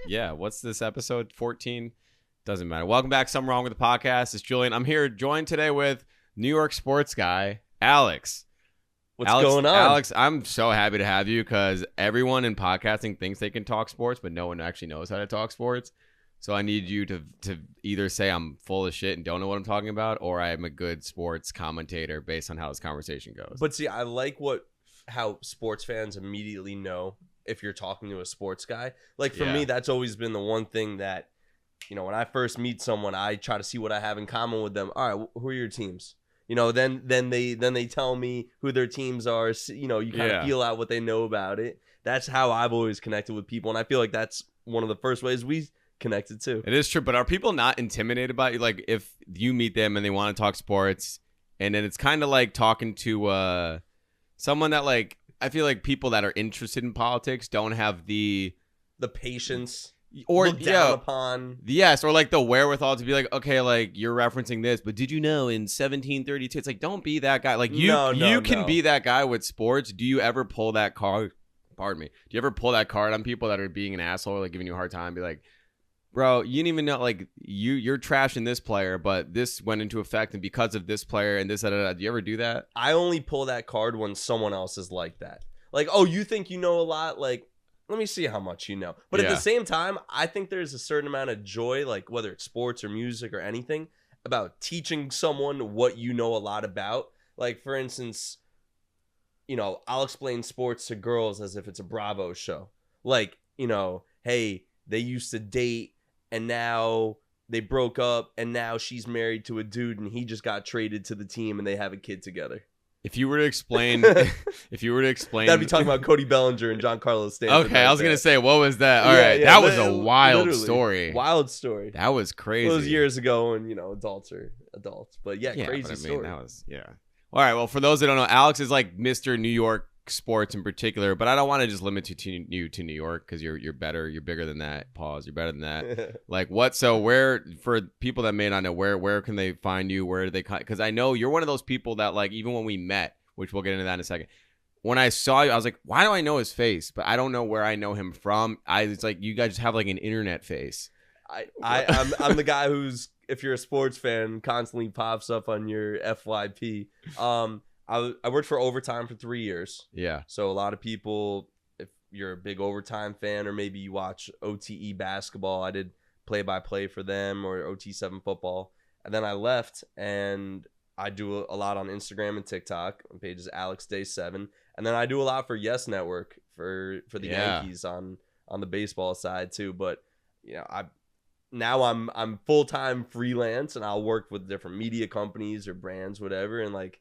Yeah, what's this episode? 14? Doesn't matter. Welcome back. Something Wrong with the Podcast. It's Julian. I'm here joined today with New York sports guy, Alex. What's going on? Alex, I'm so happy to have you because everyone in podcasting thinks they can talk sports, but no one actually knows how to talk sports. So I need you to either say I'm full of shit and don't know what I'm talking about, or I'm a good sports commentator based on how this conversation goes. But see, I like how sports fans immediately know if you're talking to a sports guy. Like for me, that's always been the one thing that, when I first meet someone, I try to see what I have in common with them. All right, who are your teams? Then they tell me who their teams are. You kind of feel out what they know about it. That's how I've always connected with people, and I feel like that's one of the first ways we connected too. It is true, but are people not intimidated by you? Like if you meet them and they want to talk sports, and then it's kind of like talking to someone that like I feel like people that are interested in politics don't have the patience. Or look down upon. Yes, or like the wherewithal to be like, okay, like you're referencing this, but did you know in 1732? It's like, don't be that guy. Like you can be that guy with sports. Do you ever pull that card? Pardon me. Do you ever pull that card on people that are being an asshole, or like giving you a hard time? Be like, bro, you didn't even know. Like you're trashing this player, but this went into effect, and because of this player and this, do you ever do that? I only pull that card when someone else is like that. Like, oh, you think you know a lot? Like, let me see how much you know. But at the same time, I think there's a certain amount of joy, like whether it's sports or music or anything, about teaching someone what you know a lot about. Like, for instance, I'll explain sports to girls as if it's a Bravo show. Like, hey, they used to date and now they broke up and now she's married to a dude and he just got traded to the team and they have a kid together. If you were to explain, that'd be talking about Cody Bellinger and Giancarlo Stanton. Okay, I was gonna say, what was that? All right, that was a wild story. Wild story. That was crazy. It was years ago, and adults are adults. But crazy story. That was All right, well, for those that don't know, Alex is like Mr. New York sports in particular, but I don't want to just limit you to New York because you're better, you're bigger than that. Pause. You're better than that. Like what? So where, for people that may not know, where can they find you? Where do they? Because I know you're one of those people that like even when we met, which we'll get into that in a second. When I saw you, I was like, why do I know his face? But I don't know where I know him from. It's like you guys just have like an internet face. I'm the guy who's, if you're a sports fan, constantly pops up on your FYP. I worked for Overtime for 3 years. Yeah. So a lot of people, if you're a big Overtime fan, or maybe you watch OTE basketball, I did play-by-play for them, or OT7 football. And then I left, and I do a lot on Instagram and TikTok. My page is AlexDay7. And then I do a lot for Yes Network for the Yankees on the baseball side too. But I'm full-time freelance, and I'll work with different media companies or brands, whatever, and like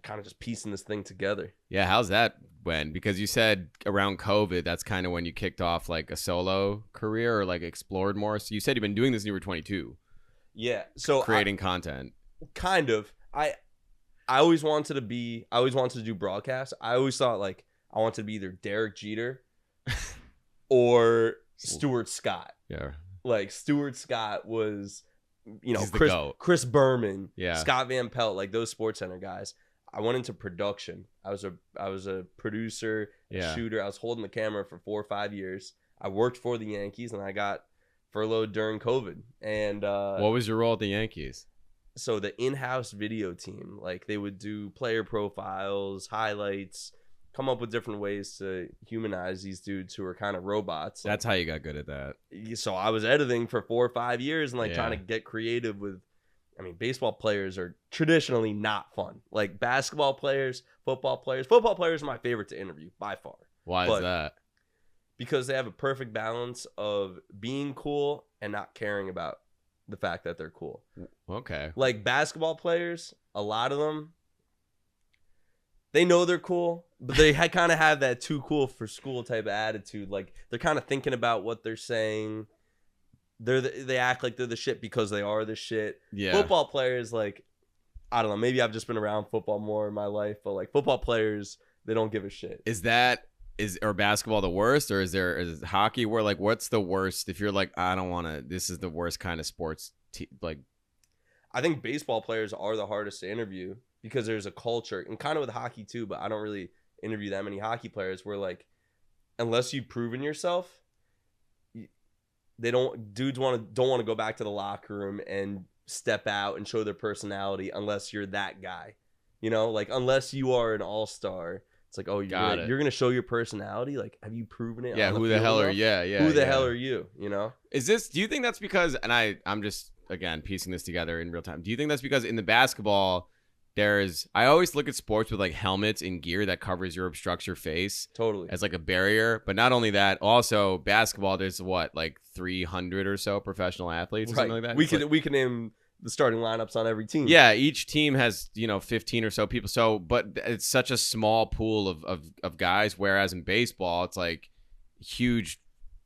kind of just piecing this thing together. Yeah, how's that went? Because you said around COVID, that's kind of when you kicked off like a solo career or like explored more. So you said you've been doing this when you were 22. Yeah, so creating content. Kind of. I always wanted to do broadcast. I always thought like I wanted to be either Derek Jeter or Stuart Scott. Yeah. Like Stuart Scott was, He's Chris Berman, yeah, Scott Van Pelt, like those SportsCenter guys. I went into production. I was a producer, a shooter. I was holding the camera for 4 or 5 years. I worked for the Yankees, and I got furloughed during COVID. And what was your role at the Yankees? So the in-house video team, like they would do player profiles, highlights, come up with different ways to humanize these dudes who are kind of robots. That's how you got good at that. So I was editing for 4 or 5 years and like trying to get creative with. I mean, baseball players are traditionally not fun. Like basketball players, football players. Football players are my favorite to interview by far. Why is that? Because they have a perfect balance of being cool and not caring about the fact that they're cool. Okay. Like basketball players, a lot of them, they know they're cool, but they kind of have that too cool for school type of attitude. Like they're kind of thinking about what they're saying. They act like they're the shit because they are the shit. Yeah. Football players, like, I don't know, maybe I've just been around football more in my life, but like football players, they don't give a shit. Is basketball the worst, or is hockey where like what's the worst if you're like I don't want to, this is the worst kind of sports like? I think baseball players are the hardest to interview because there's a culture, and kind of with hockey too, but I don't really interview that many hockey players where like unless you've proven yourself, dudes don't want to go back to the locker room and step out and show their personality unless you're that guy. You know, like unless you are an all-star, it's like, oh, you're gonna show your personality. Like, have you proven it? Yeah, on the who the field hell enough? are Who the hell are you? You know? Do you think that's because, and I'm just again piecing this together in real time. Do you think that's because in the basketball I always look at sports with like helmets and gear that covers or obstructs your face Totally as like a barrier, but not only that, also basketball there's like 300 or so professional athletes or something like that. We can name the starting lineups on every team. Yeah, each team has 15 or so people. So, but it's such a small pool of guys. Whereas in baseball, it's like huge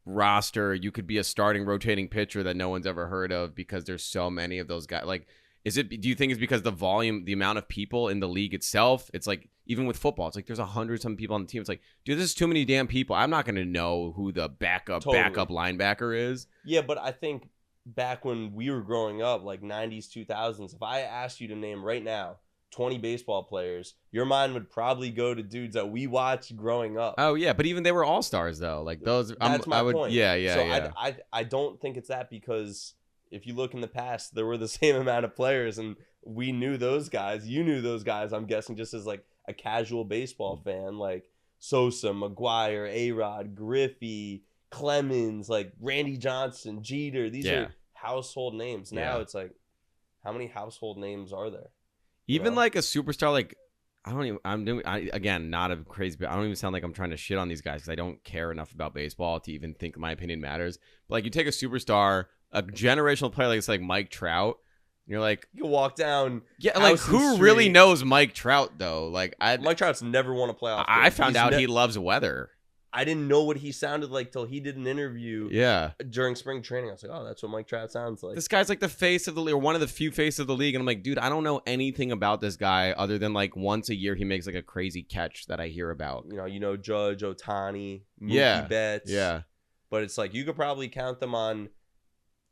roster. You could be a starting rotating pitcher that no one's ever heard of because there's so many of those guys. Like, do you think it's because the volume, the amount of people in the league itself? It's like even with football, it's like there's 100 people on the team. It's like, dude, this is too many damn people. I'm not gonna know who the backup linebacker is. Yeah, but I think back when we were growing up, like 90s, 2000s, if I asked you to name right now 20 baseball players, your mind would probably go to dudes that we watched growing up. Oh yeah, but even they were all stars though. Like those, that's my point. Yeah. So I don't think it's that, because if you look in the past, there were the same amount of players, and we knew those guys. You knew those guys, I'm guessing, just as like a casual baseball fan, like Sosa, McGuire, A-Rod, Griffey, Clemens, like Randy Johnson, Jeter. These are household names. Now it's like, how many household names are there? Even like a superstar, like again, not a crazy, I don't even sound like I'm trying to shit on these guys because I don't care enough about baseball to even think my opinion matters. But like you take a superstar, a generational player like it's like Mike Trout, and you're like, you walk down. Yeah, like who really knows Mike Trout though? Like Mike Trout's never won a playoff game. I found out he loves weather. I didn't know what he sounded like till he did an interview. Yeah. During spring training, I was like, oh, that's what Mike Trout sounds like. This guy's like the face of the league, or one of the few faces of the league, and I'm like, dude, I don't know anything about this guy other than like once a year he makes like a crazy catch that I hear about. You know Judge, Ohtani, Mookie Betts. Yeah. But it's like you could probably count them on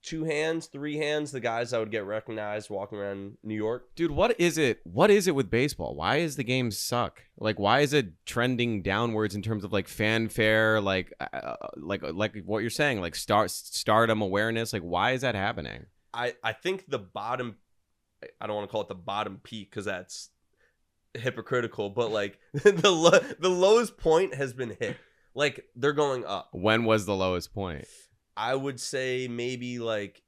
2 hands, 3 hands, the guys that would get recognized walking around New York. Dude, what is it with baseball? Why is the game suck? Like, why is it trending downwards in terms of like fanfare, like what you're saying, like stardom awareness? Like, why is that happening? I think the bottom, I don't want to call it the bottom peak because that's hypocritical, but like the lowest point has been hit. Like, they're going up. When was the lowest point? I would say maybe like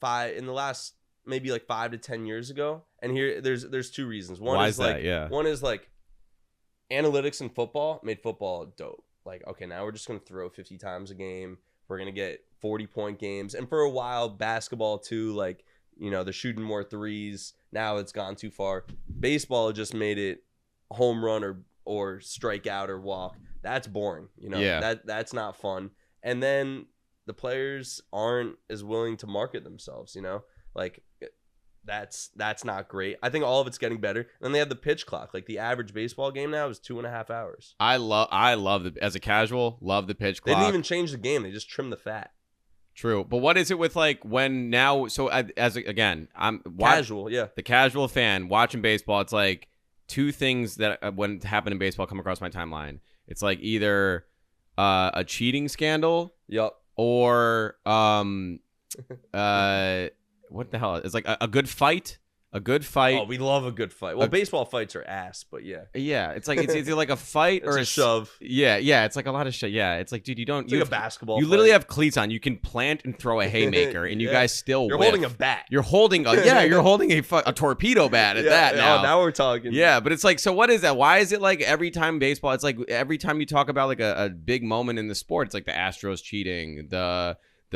5 to 10 years ago. And here there's 2 reasons. One is like analytics in football made football dope. Like, okay, now we're just going to throw 50 times a game. We're going to get 40-point games. And for a while, basketball too, like, they're shooting more threes. Now it's gone too far. Baseball just made it home run or strike out or walk. That's boring. That's not fun. And then the players aren't as willing to market themselves, like that's not great. I think all of it's getting better. And then they have the pitch clock. Like the average baseball game now is 2.5 hours. I love as a casual, love the pitch clock. They didn't even change the game. They just trimmed the fat. True. But what is it with like when now, so again, I'm casual. Yeah. The casual fan watching baseball. It's like 2 things that when happen in baseball come across my timeline. It's like either a cheating scandal, or what the hell? It's like a good fight. Oh, we love a good fight. Well, baseball fights are ass, but yeah. Yeah, it's like it's either like a fight or a shove. Yeah, it's like a lot of shit. Yeah, it's like, dude, you don't. It's like a basketball. You literally have cleats on. You can plant and throw a haymaker, and you guys still. You're holding a bat. You're holding a torpedo bat at that now. Now we're talking. Yeah, but it's like, so what is that? Why is it like every time baseball? It's like every time you talk about like a big moment in the sport, it's like the Astros cheating, the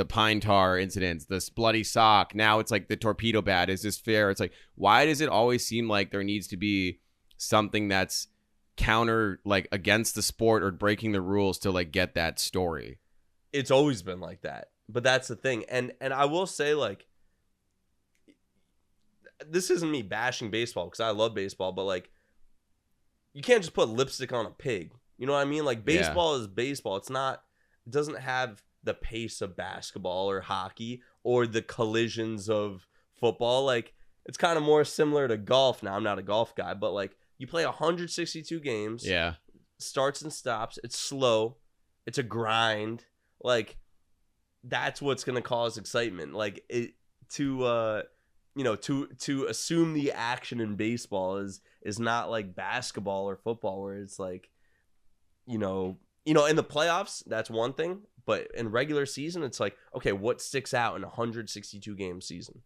pine tar incidents, the bloody sock. Now it's like the torpedo bat. Is this fair? It's like, why does it always seem like there needs to be something that's counter, like against the sport or breaking the rules to like get that story? It's always been like that, but that's the thing. And I will say, like, this isn't me bashing baseball because I love baseball, but like, you can't just put lipstick on a pig. You know what I mean? Like, baseball is baseball. It doesn't have the pace of basketball or hockey or the collisions of football. Like, it's kind of more similar to golf. Now, I'm not a golf guy, but like, you play 162 games. Yeah. Starts and stops. It's slow. It's a grind. Like, that's what's gonna cause excitement. Like to assume the action in baseball is not like basketball or football, where it's like, in the playoffs, that's one thing, but in regular season, it's like, okay, what sticks out in a 162 game season?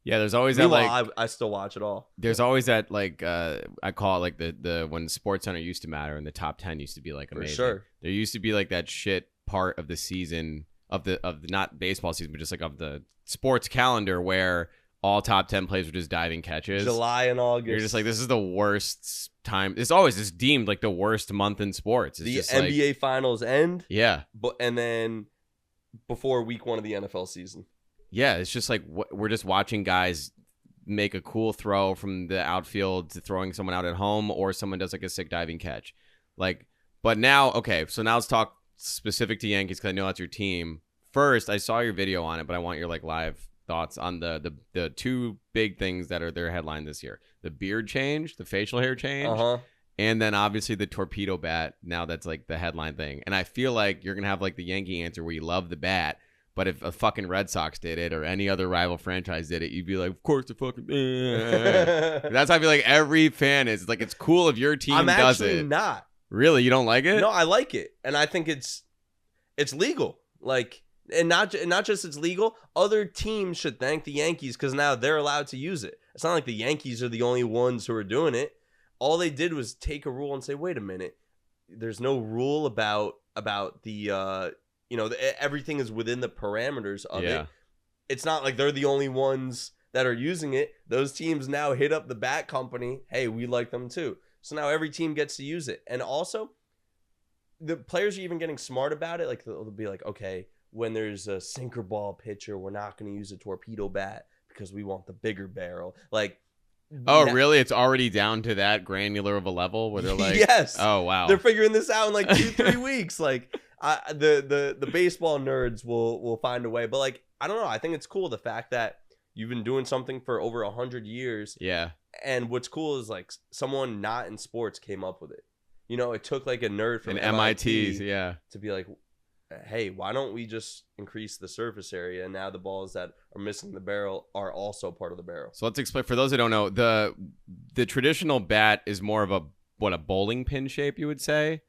Yeah, there's always that like I still watch it all. There's always that like I call it like the when SportsCenter used to matter and the top 10 used to be like amazing. For sure. There used to be like that shit part of the season of the not baseball season, but just like of the sports calendar where all top 10 plays were just diving catches. July and August. You're just like, this is the worst time. It's always just deemed like the worst month in sports. It's the just NBA like, finals end. Yeah. And then before week 1 of the NFL season. Yeah, it's just like we're just watching guys make a cool throw from the outfield to throwing someone out at home, or someone does like a sick diving catch. Like, but now, okay, so now let's talk specific to Yankees because I know that's your team. First, I saw your video on it, but I want your like live thoughts on the two big things that are their headline this year: the beard change, the facial hair change, and then obviously the torpedo bat. Now that's like the headline thing, and I feel like you're gonna have like the Yankee answer where you love the bat. But if a fucking Red Sox did it or any other rival franchise did it, you'd be like, of course the fucking. That's how I feel like every fan is. It's like, it's cool if your team does it. I'm actually not. Really? You don't like it? No, I like it. And I think it's legal. Like, and not just it's legal. Other teams should thank the Yankees because now they're allowed to use it. It's not like the Yankees are the only ones who are doing it. All they did was take a rule and say, wait a minute. There's no rule about the everything is within the parameters of it. It's not like they're the only ones that are using it. Those teams now hit up the bat company. Hey, we like them too. So now every team gets to use it. And also, the players are even getting smart about it. Like, they'll be like, okay, when there's a sinker ball pitcher, we're not going to use a torpedo bat because we want the bigger barrel. Like, really? It's already down to that granular of a level where they're like, yes. Oh, wow. They're figuring this out in like 2-3 weeks. Like, the baseball nerds will find a way, but like, I don't know. I think it's cool the fact that you've been doing something for over 100 years. Yeah. And what's cool is like someone not in sports came up with it. It took like a nerd from MIT, to be like, hey, why don't we just increase the surface area? And now the balls that are missing the barrel are also part of the barrel. So let's explain for those who don't know, the traditional bat is more of a bowling pin shape, you would say.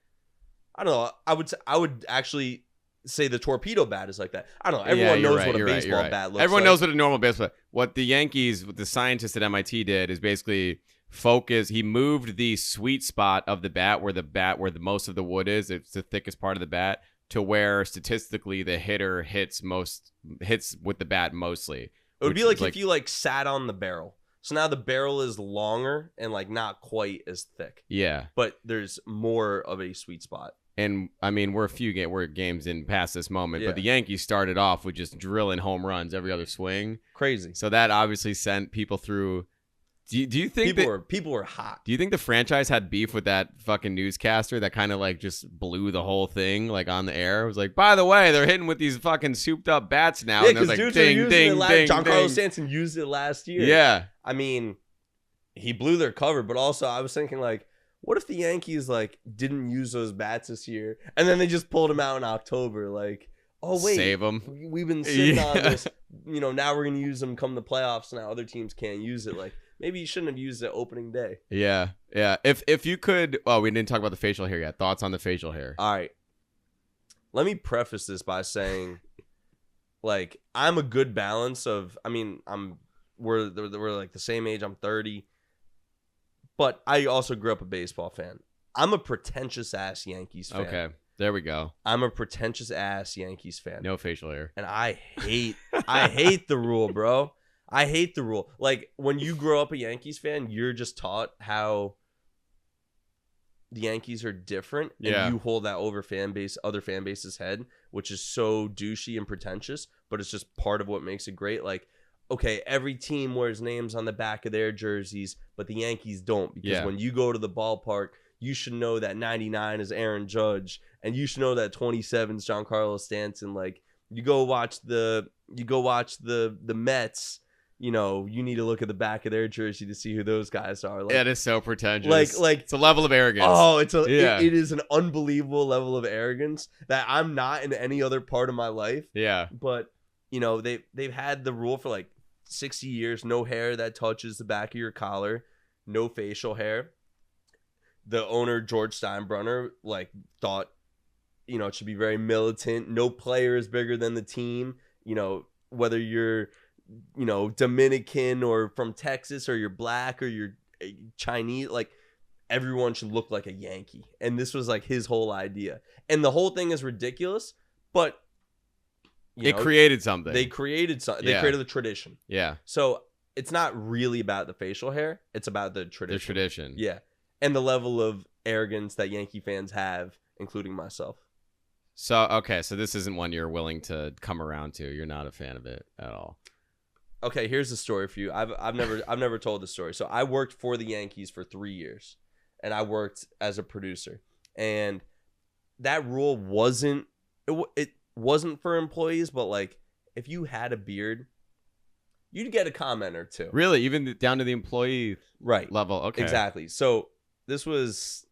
I don't know. I would actually say the torpedo bat is like that. I don't know. Everyone knows what a baseball bat looks like. Everyone knows what a normal baseball bat. What the Yankees, what the scientist at MIT did is basically focus. He moved the sweet spot of the bat where the most of the wood is. It's the thickest part of the bat to where statistically the hitter hits with the bat mostly. It would be like if you like sat on the barrel. So now the barrel is longer and like not quite as thick. Yeah. But there's more of a sweet spot. And I mean, we're games in past this moment, but the Yankees started off with just drilling home runs every other swing. Crazy. So that obviously sent people through. Do you think people were hot? Do you think the franchise had beef with that fucking newscaster that kind of like just blew the whole thing like on the air? It was like, by the way, they're hitting with these fucking souped up bats now, and because like ding ding ding. Giancarlo Stanton used it last year. Yeah, I mean, he blew their cover, but also I was thinking like, what if the Yankees like didn't use those bats this year, and then they just pulled them out in October? Like, oh wait, save them. We've been sitting on this. Now we're gonna use them come the playoffs. Now other teams can't use it. Like, maybe you shouldn't have used it opening day. Yeah. If you could, we didn't talk about the facial hair yet. Thoughts on the facial hair? All right. Let me preface this by saying, like, I'm a good balance of. I mean, we're like the same age. I'm 30. But I also grew up a baseball fan. I'm a pretentious ass Yankees fan. Okay, there we go. I'm a pretentious ass Yankees fan. No facial hair. And I hate the rule, bro. I hate the rule. Like, when you grow up a Yankees fan, you're just taught how the Yankees are different, and you hold that over other fan base's head, which is so douchey and pretentious, but it's just part of what makes it great. Like, okay, every team wears names on the back of their jerseys, but the Yankees don't, because when you go to the ballpark, you should know that 99 is Aaron Judge, and you should know that 27 is Giancarlo Stanton. Like, you go watch the Mets, you know, you need to look at the back of their jersey to see who those guys are. Like, that is so pretentious. Like it's a level of arrogance. Oh, it is an unbelievable level of arrogance that I'm not in any other part of my life. Yeah. But, you know, they've had the rule for like 60 years, no hair that touches the back of your collar, no facial hair. The owner, George Steinbrenner, like thought, you know, it should be very militant. No player is bigger than the team. You know, whether you're, you know, Dominican or from Texas or you're black or you're Chinese, like everyone should look like a Yankee. And this was like his whole idea. And the whole thing is ridiculous, but it created something. They created something. They created the tradition. Yeah. So it's not really about the facial hair. It's about the tradition. The tradition. Yeah. And the level of arrogance that Yankee fans have, including myself. So, okay. So this isn't one you're willing to come around to. You're not a fan of it at all. Okay, here's the story for you. I've never told the story. So I worked for the Yankees for 3 years, and I worked as a producer. And that rule wasn't for employees, but like if you had a beard, you'd get a comment or two. Really, even down to the employee level. Okay, exactly. So this was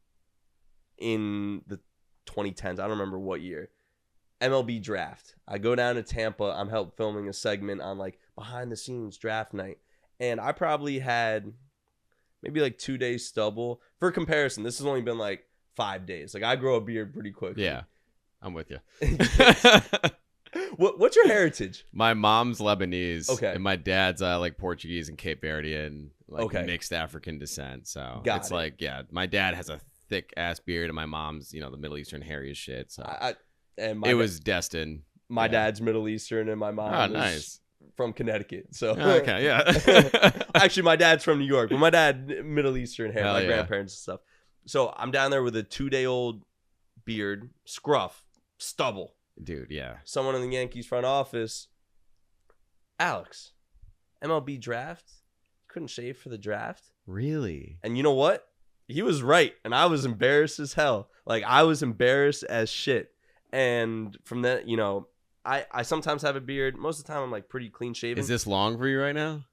in the 2010s. I don't remember what year. MLB draft. I go down to Tampa. I'm help filming a segment on like behind the scenes draft night. And I probably had maybe like 2 days stubble. For comparison, this has only been like 5 days. Like I grow a beard pretty quickly. Yeah, I'm with you. What's your heritage? My mom's Lebanese. Okay. And my dad's like Portuguese and Cape Verdean, like mixed African descent. So it's like, yeah, my dad has a thick ass beard and my mom's, you know, the Middle Eastern hairy as shit. So it was destined. My dad's Middle Eastern and my mom is from Connecticut. So okay, yeah. Actually, my dad's from New York, but my dad Middle Eastern hair, my yeah. grandparents and stuff. So I'm down there with a 2-day-old beard, scruff, stubble. Dude, yeah. Someone in the Yankees front office, Alex, MLB draft? Couldn't shave for the draft? Really? And you know what? He was right, and I was embarrassed as hell. Like, I was embarrassed as shit. And from that, you know, I sometimes have a beard. Most of the time, I'm, like, pretty clean-shaven. Is this long for you right now?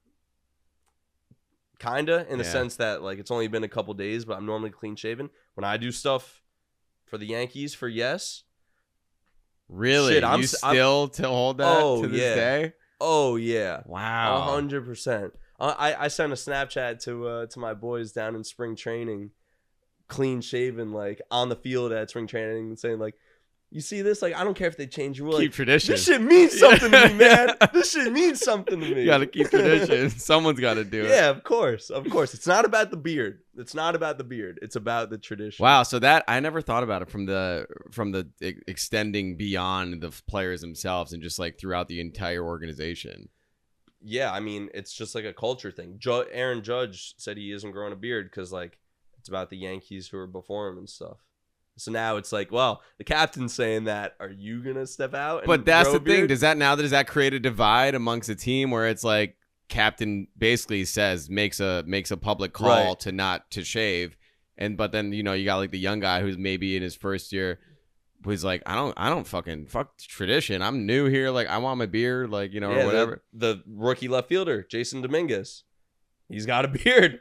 Kinda, in the sense that, like, it's only been a couple days, but I'm normally clean-shaven. When I do stuff for the Yankees for Yes. Really? Shit, you still hold that to this day? Oh, yeah. Wow. 100%. I sent a Snapchat to my boys down in spring training, clean-shaven, like, on the field at spring training, saying, like, you see this? Like, I don't care if they change your rule. Keep tradition. This shit means something to me, man. This shit means something to me. You got to keep tradition. Someone's got to do it. Yeah, of course. Of course. It's not about the beard. It's not about the beard. It's about the tradition. Wow. So that I never thought about it from the extending beyond the players themselves and just like throughout the entire organization. Yeah, I mean, it's just like a culture thing. Aaron Judge said he isn't growing a beard because like it's about the Yankees who are before him and stuff. So now it's like, well, the captain's saying that. Are you gonna step out? And but that's grow the a beard? thing. Does that create a divide amongst the team where it's like captain basically says makes a public call to not to shave, but then you know you got like the young guy who's maybe in his first year, who's like I don't fucking fuck tradition. I'm new here. Like I want my beard. Like you know or whatever. The rookie left fielder Jason Dominguez, he's got a beard.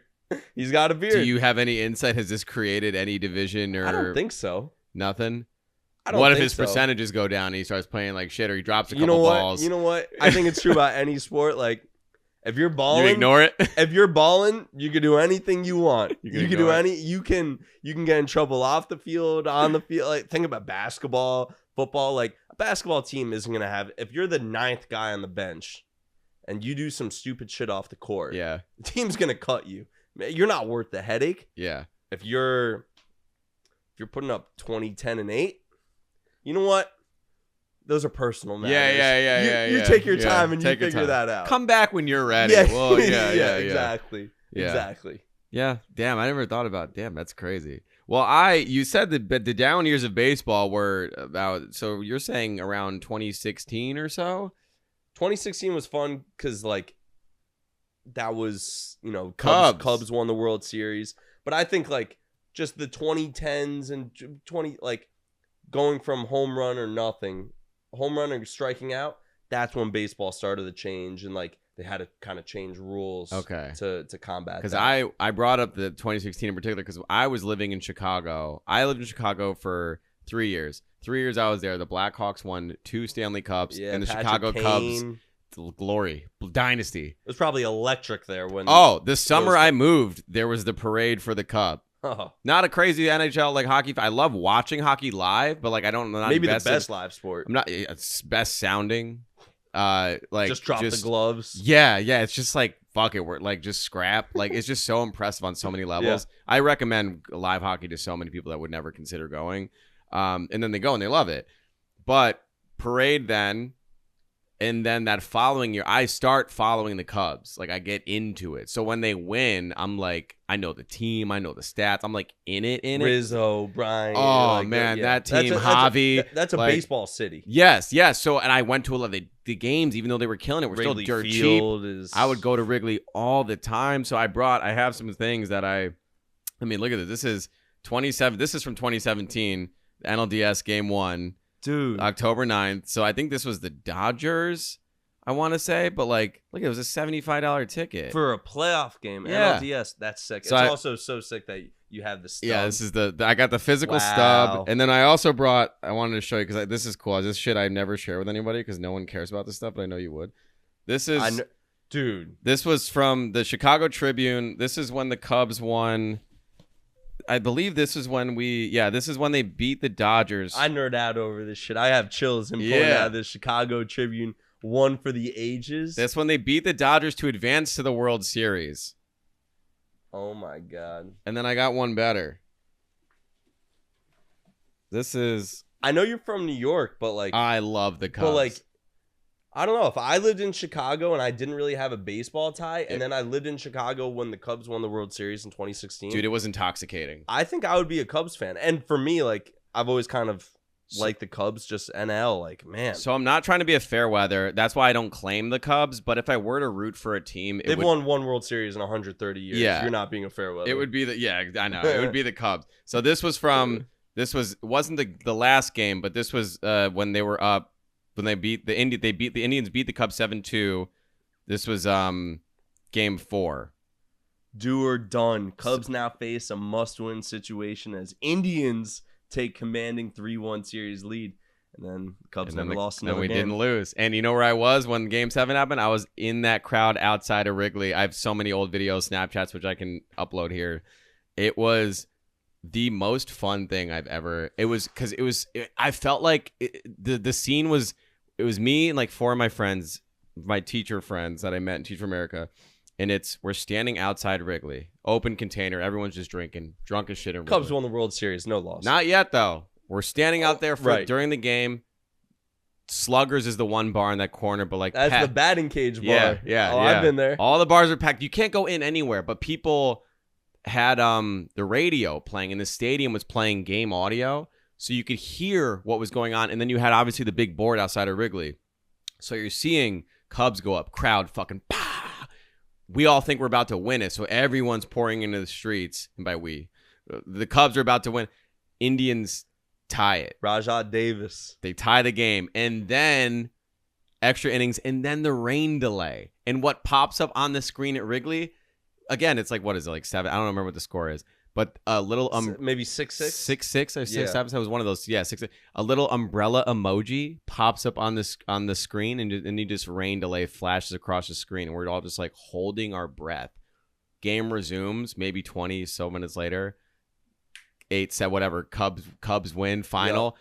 He's got a beard. Do you have any insight? Has this created any division or? I don't think so. Nothing. I don't what if think his so. percentages go down and he starts playing like shit or he drops a couple balls? You know what? I think it's true about any sport. Like if you're balling, you ignore it. If you're balling, you can do anything you want. You can do it. You can get in trouble off the field, on the field. Like think about basketball, football. Like a basketball team isn't gonna have. If you're the 9th guy on the bench, and you do some stupid shit off the court, the team's gonna cut you. You're not worth the headache. Yeah. If you're putting up 20, 10, and 8, you know what? Those are personal matters. Yeah. You take your time and you figure that out. Come back when you're ready. Yeah. Well, Exactly. Yeah. Exactly. Yeah. Damn, I never thought about. Damn, that's crazy. Well, you said that the down years of baseball were about. So you're saying around 2016 or so. 2016 was fun because like. That was, you know, Cubs won the World Series. But I think, like, just the 2010s and like, going from home run or nothing, home run or striking out, that's when baseball started to change. And, like, they had to kind of change rules to combat because that. I brought up the 2016 in particular because I was living in Chicago. I lived in Chicago for 3 years. 3 years I was there. The Blackhawks won 2 Stanley Cups, and the Patrick Chicago Kane. Cubs, glory, dynasty. It was probably electric there when. Oh, the summer I moved, there was the parade for the Cup. Oh. Not a crazy NHL like hockey. I love watching hockey live, but like I don't. Not maybe invested. the best live sport. I'm not. It's best sounding. Like just drop the gloves. Yeah. It's just like fuck it. We're like just scrap. Like it's just so impressive on so many levels. Yeah. I recommend live hockey to so many people that would never consider going. And then they go and they love it. But parade then. And then that following year, I start following the Cubs. Like, I get into it. So when they win, I'm like, I know the team. I know the stats. I'm like in it. Rizzo, Brian. Oh, like man, that team, Javi. That's a baseball city. Yes. So, and I went to a lot of the games, even though they were killing it. We're still dirt cheap. I would go to Wrigley all the time. So I have some things that I mean, look at this. This is 27. This is from 2017, the NLDS Game 1. Dude, October 9th. So I think this was the Dodgers, I want to say. But like, look, it was a $75 ticket. For a playoff game. Yeah. NLDS, that's sick. So it's also so sick that you have the stub. Yeah, this is I got the physical stub. And then I also brought, I wanted to show you, because this is cool. This shit I never share with anybody because no one cares about this stuff, but I know you would. This is, dude. This was from the Chicago Tribune. This is when the Cubs won. I believe this is when this is when they beat the Dodgers. I nerd out over this shit. I have chills in pulling out the Chicago Tribune, one for the ages. That's when they beat the Dodgers to advance to the World Series. Oh my God. And then I got one better. This is... I know you're from New York, but like... I love the Cubs. But like, I don't know. If I lived in Chicago and I didn't really have a baseball tie, and then I lived in Chicago when the Cubs won the World Series in 2016. Dude, it was intoxicating. I think I would be a Cubs fan. And for me, like, I've always kind of liked the Cubs, just NL. Like, man. So I'm not trying to be a fair weather. That's why I don't claim the Cubs. But if I were to root for a team... They've won one World Series in 130 years. Yeah. You're not being a fair weather. It would be I know. It would be the Cubs. So this was from... It wasn't the last game, but this was when they were up. When they beat the Indians beat the Cubs 7-2. This was game 4. Do or done. Cubs now face a must-win situation as Indians take commanding 3-1 series lead. And then the Cubs never lost another game. And we didn't lose. And you know where I was when game 7 happened? I was in that crowd outside of Wrigley. I have so many old videos, Snapchats, which I can upload here. It was the most fun thing I've ever... It was because I felt like the scene was... It was me and like 4 of my friends, my teacher friends that I met in Teach for America. And we're standing outside Wrigley, open container. Everyone's just drinking, drunk as shit. Cubs won the World Series, no loss. Not yet, though. We're standing out there during the game. Sluggers is the one bar in that corner, but like that's the batting cage bar. Yeah. I've been there. All the bars are packed. You can't go in anywhere, but people had the radio playing, and the stadium was playing game audio. So you could hear what was going on. And then you had obviously the big board outside of Wrigley. So you're seeing Cubs go up, crowd fucking bah! We all think we're about to win it. So everyone's pouring into the streets. And by we, the Cubs are about to win. Indians tie it. Rajah Davis. They tie the game. And then extra innings. And then the rain delay. And what pops up on the screen at Wrigley, again, it's like, what is it, like 7? I don't remember what the score is. But a little maybe 6-6? 6-6 or 6-7. It was one of those. Yeah, 6. A little umbrella emoji pops up on the screen, and you just rain delay flashes across the screen, and we're all just like holding our breath. Game resumes maybe 20 so minutes later. 8-7, whatever. Cubs win. Final.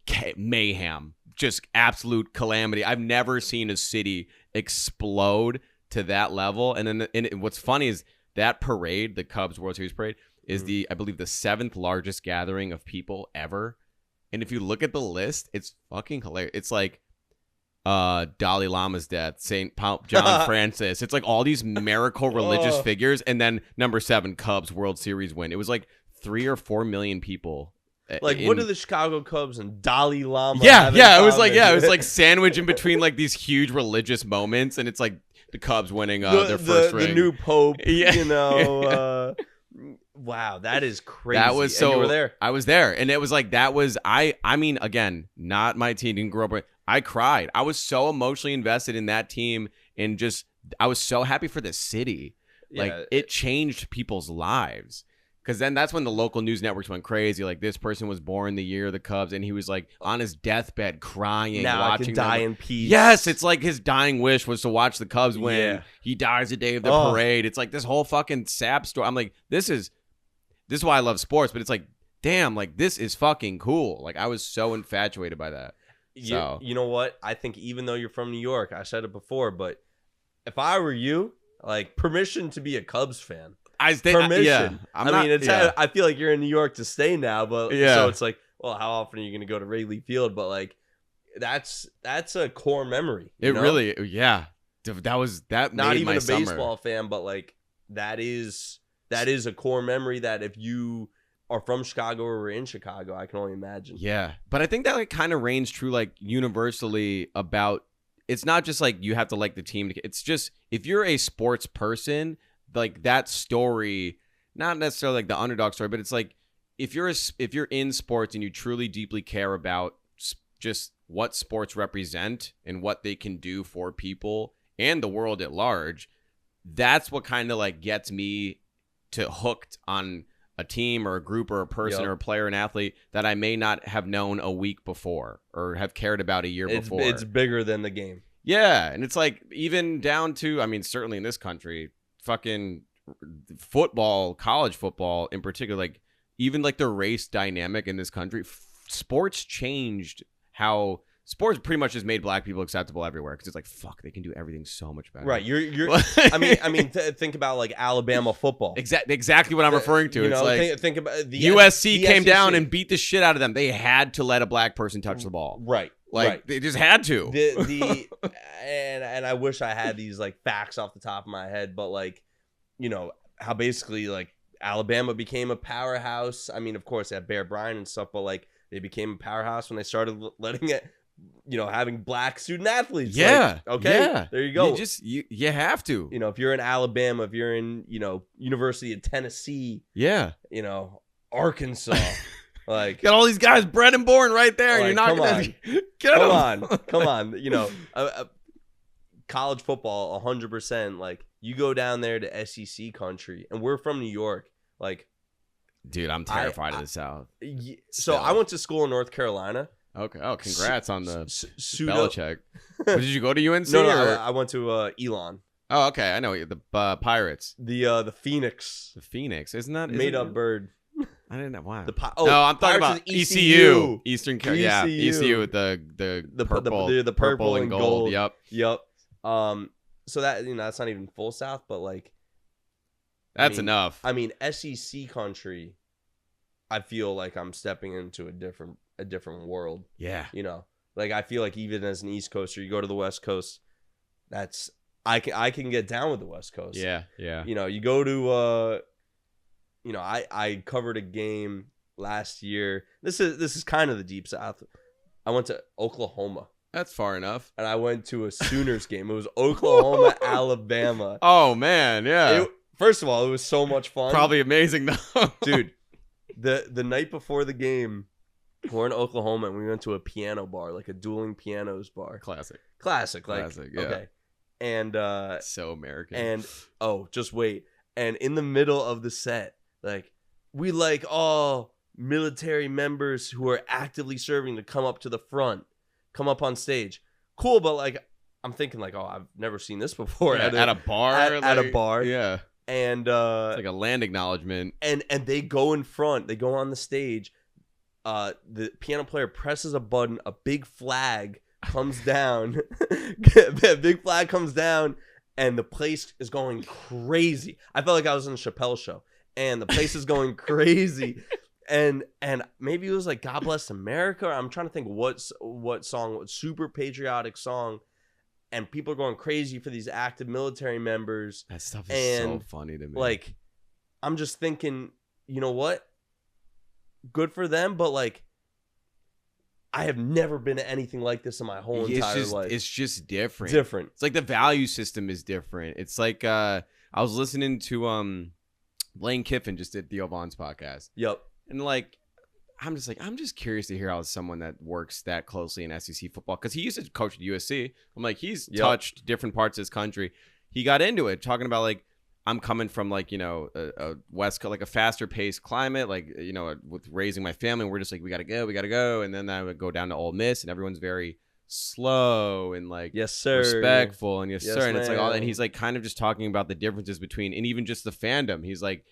Yep. Mayhem. Just absolute calamity. I've never seen a city explode to that level. And then what's funny is, that parade, the Cubs World Series parade, is I believe the 7th largest gathering of people ever. And if you look at the list, it's fucking hilarious. It's like Dalai Lama's death, St. John Francis. It's like all these miracle religious figures. And then number 7, Cubs World Series win. It was like 3 or 4 million people. Like, what are the Chicago Cubs and Dalai Lama? Yeah. It was like sandwiched in between like these huge religious moments. And it's like, the Cubs winning their first ring. The new pope, Yeah. Wow, that is crazy. That was so. And you were there. I was there, and it was like that was I mean, again, not my team. Didn't grow up with. I cried. I was so emotionally invested in that team and just I was so happy for the city. Like it changed people's lives. Because then that's when the local news networks went crazy. Like, this person was born the year of the Cubs, and he was like on his deathbed crying, now watching I can die in peace. Yes, it's like his dying wish was to watch the Cubs win. Yeah. He dies the day of the parade. It's like this whole fucking sap story. I'm like, this is why I love sports. But it's like, damn, like this is fucking cool. Like I was so infatuated by that. You know what? I think even though you're from New York, I said it before, but if I were you, like permission to be a Cubs fan. Permission. I feel like you're in New York to stay now, but so it's like, well, how often are you going to go to Wrigley Field? But like, that's a core memory. It know? Really, yeah. That was that. Not made even my a summer. Baseball fan, but like that is a core memory that if you are from Chicago or were in Chicago, I can only imagine. Yeah, but I think that like kind of reigns true like universally about. It's not just like you have to like the team. It's just if you're a sports person. Like that story, not necessarily like the underdog story, but it's like if you're in sports and you truly deeply care about just what sports represent and what they can do for people and the world at large, that's what kind of like gets me to hooked on a team or a group or a person or a player, an athlete that I may not have known a week before or have cared about a year before. It's bigger than the game. Yeah, and it's like even down to, I mean, certainly in this country, fucking football, college football in particular, like even like the race dynamic in this country, sports changed how sports pretty much has made black people acceptable everywhere because it's like, fuck, they can do everything so much better. Right. You're I mean, think about like Alabama football. Exactly what I'm referring to. It's like think about the USC came down and beat the shit out of them. They had to let a black person touch the ball. Right. Like they just had to. And I wish I had these like facts off the top of my head, but like, you know, how basically like Alabama became a powerhouse. I mean, of course, they had Bear Bryant and stuff, but like they became a powerhouse when they started letting it, you know, having black student athletes. Yeah. Like, okay. Yeah. There you go. You have to. You know, if you're in Alabama, if you're in, you know, University of Tennessee. Yeah. You know, Arkansas. Like got all these guys bred and born right there. Like, and you're not gonna come on. You know, college football, 100%. Like you go down there to SEC country, and we're from New York. Like, dude, I'm terrified of the South. So I went to school in North Carolina. Okay. Oh, congrats on the Belichick. Did you go to UNC? No, I went to Elon. Oh, okay. I know the Pirates. The Phoenix. The Phoenix, isn't that made up bird? I didn't know. Wow. No, I'm talking about ECU. Eastern Carolina. ECU. Yeah, ECU with the purple, the purple and gold. Yep. So that, you know, that's not even full South, but like that's enough. I mean, SEC country, I feel like I'm stepping into a different world. Yeah. You know, like I feel like even as an East Coaster, you go to the West Coast, that's I can get down with the West Coast. Yeah. Yeah. You know, you go to you know, I covered a game last year. This is kind of the deep South. I went to Oklahoma. That's far enough. And I went to a Sooners game. It was Oklahoma, Alabama. Oh man, yeah. First of all, it was so much fun. Probably amazing though. Dude, the night before the game, we're in Oklahoma and we went to a piano bar, like a dueling pianos bar. Classic, like yeah. Okay. And so American. And just wait. And in the middle of the set, like, we like all military members who are actively serving to come up to the front, come up on stage. Cool, but like, I'm thinking like, oh, I've never seen this before. Yeah, at a bar? At a bar. Yeah. And it's like a land acknowledgement. And they go in front. They go on the stage. The piano player presses a button. A big flag comes down. A big flag comes down, and the place is going crazy. I felt like I was in a Chappelle show. And the place is going crazy, and maybe it was like "God Bless America." Or I'm trying to think what song, what super patriotic song, and people are going crazy for these active military members. That stuff is so funny to me. Like, I'm just thinking, you know what? Good for them, but like, I have never been to anything like this in my whole entire life. It's just different. It's like the value system is different. It's like I was listening to Lane Kiffin just did Theo Vaughn's podcast. Yep. And like, I'm just curious to hear how someone that works that closely in SEC football, because he used to coach at USC. I'm like, he's touched different parts of this country. He got into it talking about like, I'm coming from like, you know, a West Coast, like a faster paced climate, like, you know, with raising my family, we're just like, we got to go. And then I would go down to Ole Miss and everyone's very slow and like, yes, sir, respectful. And yes, sir. And it's like, ma'am. and he's like kind of just talking about the differences between, and even just the fandom. He's like,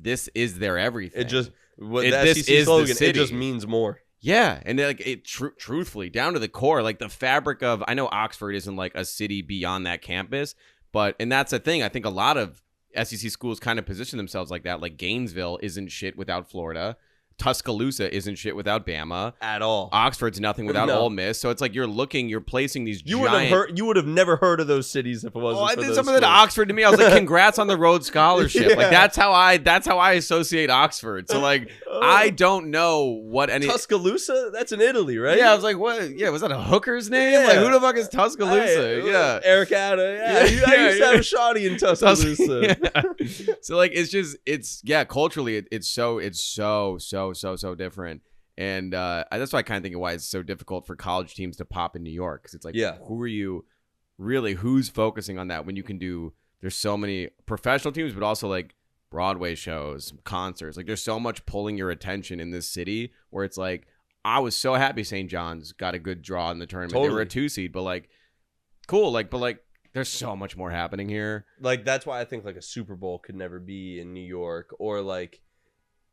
this is their everything. It just, the this SEC is slogan, the city. it just means more. Yeah, and like it truthfully, down to the core, like the fabric of, I know Oxford isn't like a city beyond that campus, but, and that's the thing, I think a lot of SEC schools kind of position themselves like that. Like Gainesville isn't shit without Florida. Tuscaloosa isn't shit without Bama at all. Oxford's nothing without Ole Miss. So it's like you're placing these you giant... You would have never heard of those cities if it wasn't for those something that Oxford to me, I was like, congrats on the Rhodes Scholarship. Yeah. Like that's how I associate Oxford. So like I don't know what any... Tuscaloosa? That's in Italy, right? Yeah, I was like, what? Yeah, was that a hooker's name? Yeah. Like who the fuck is Tuscaloosa? Hey, yeah. Eric Adda. Yeah. I used to have a shoddy in Tuscaloosa. Yeah. So like culturally it's so different. And that's why I kind of think of why it's so difficult for college teams to pop in New York, because it's like, who are you really? Who's focusing on that when you can do? There's so many professional teams, but also like Broadway shows, concerts. Like there's so much pulling your attention in this city where it's like, I was so happy St. John's got a good draw in the tournament. Totally. They were a 2 seed, but like, cool. Like, but like, there's so much more happening here. Like that's why I think like a Super Bowl could never be in New York, or like,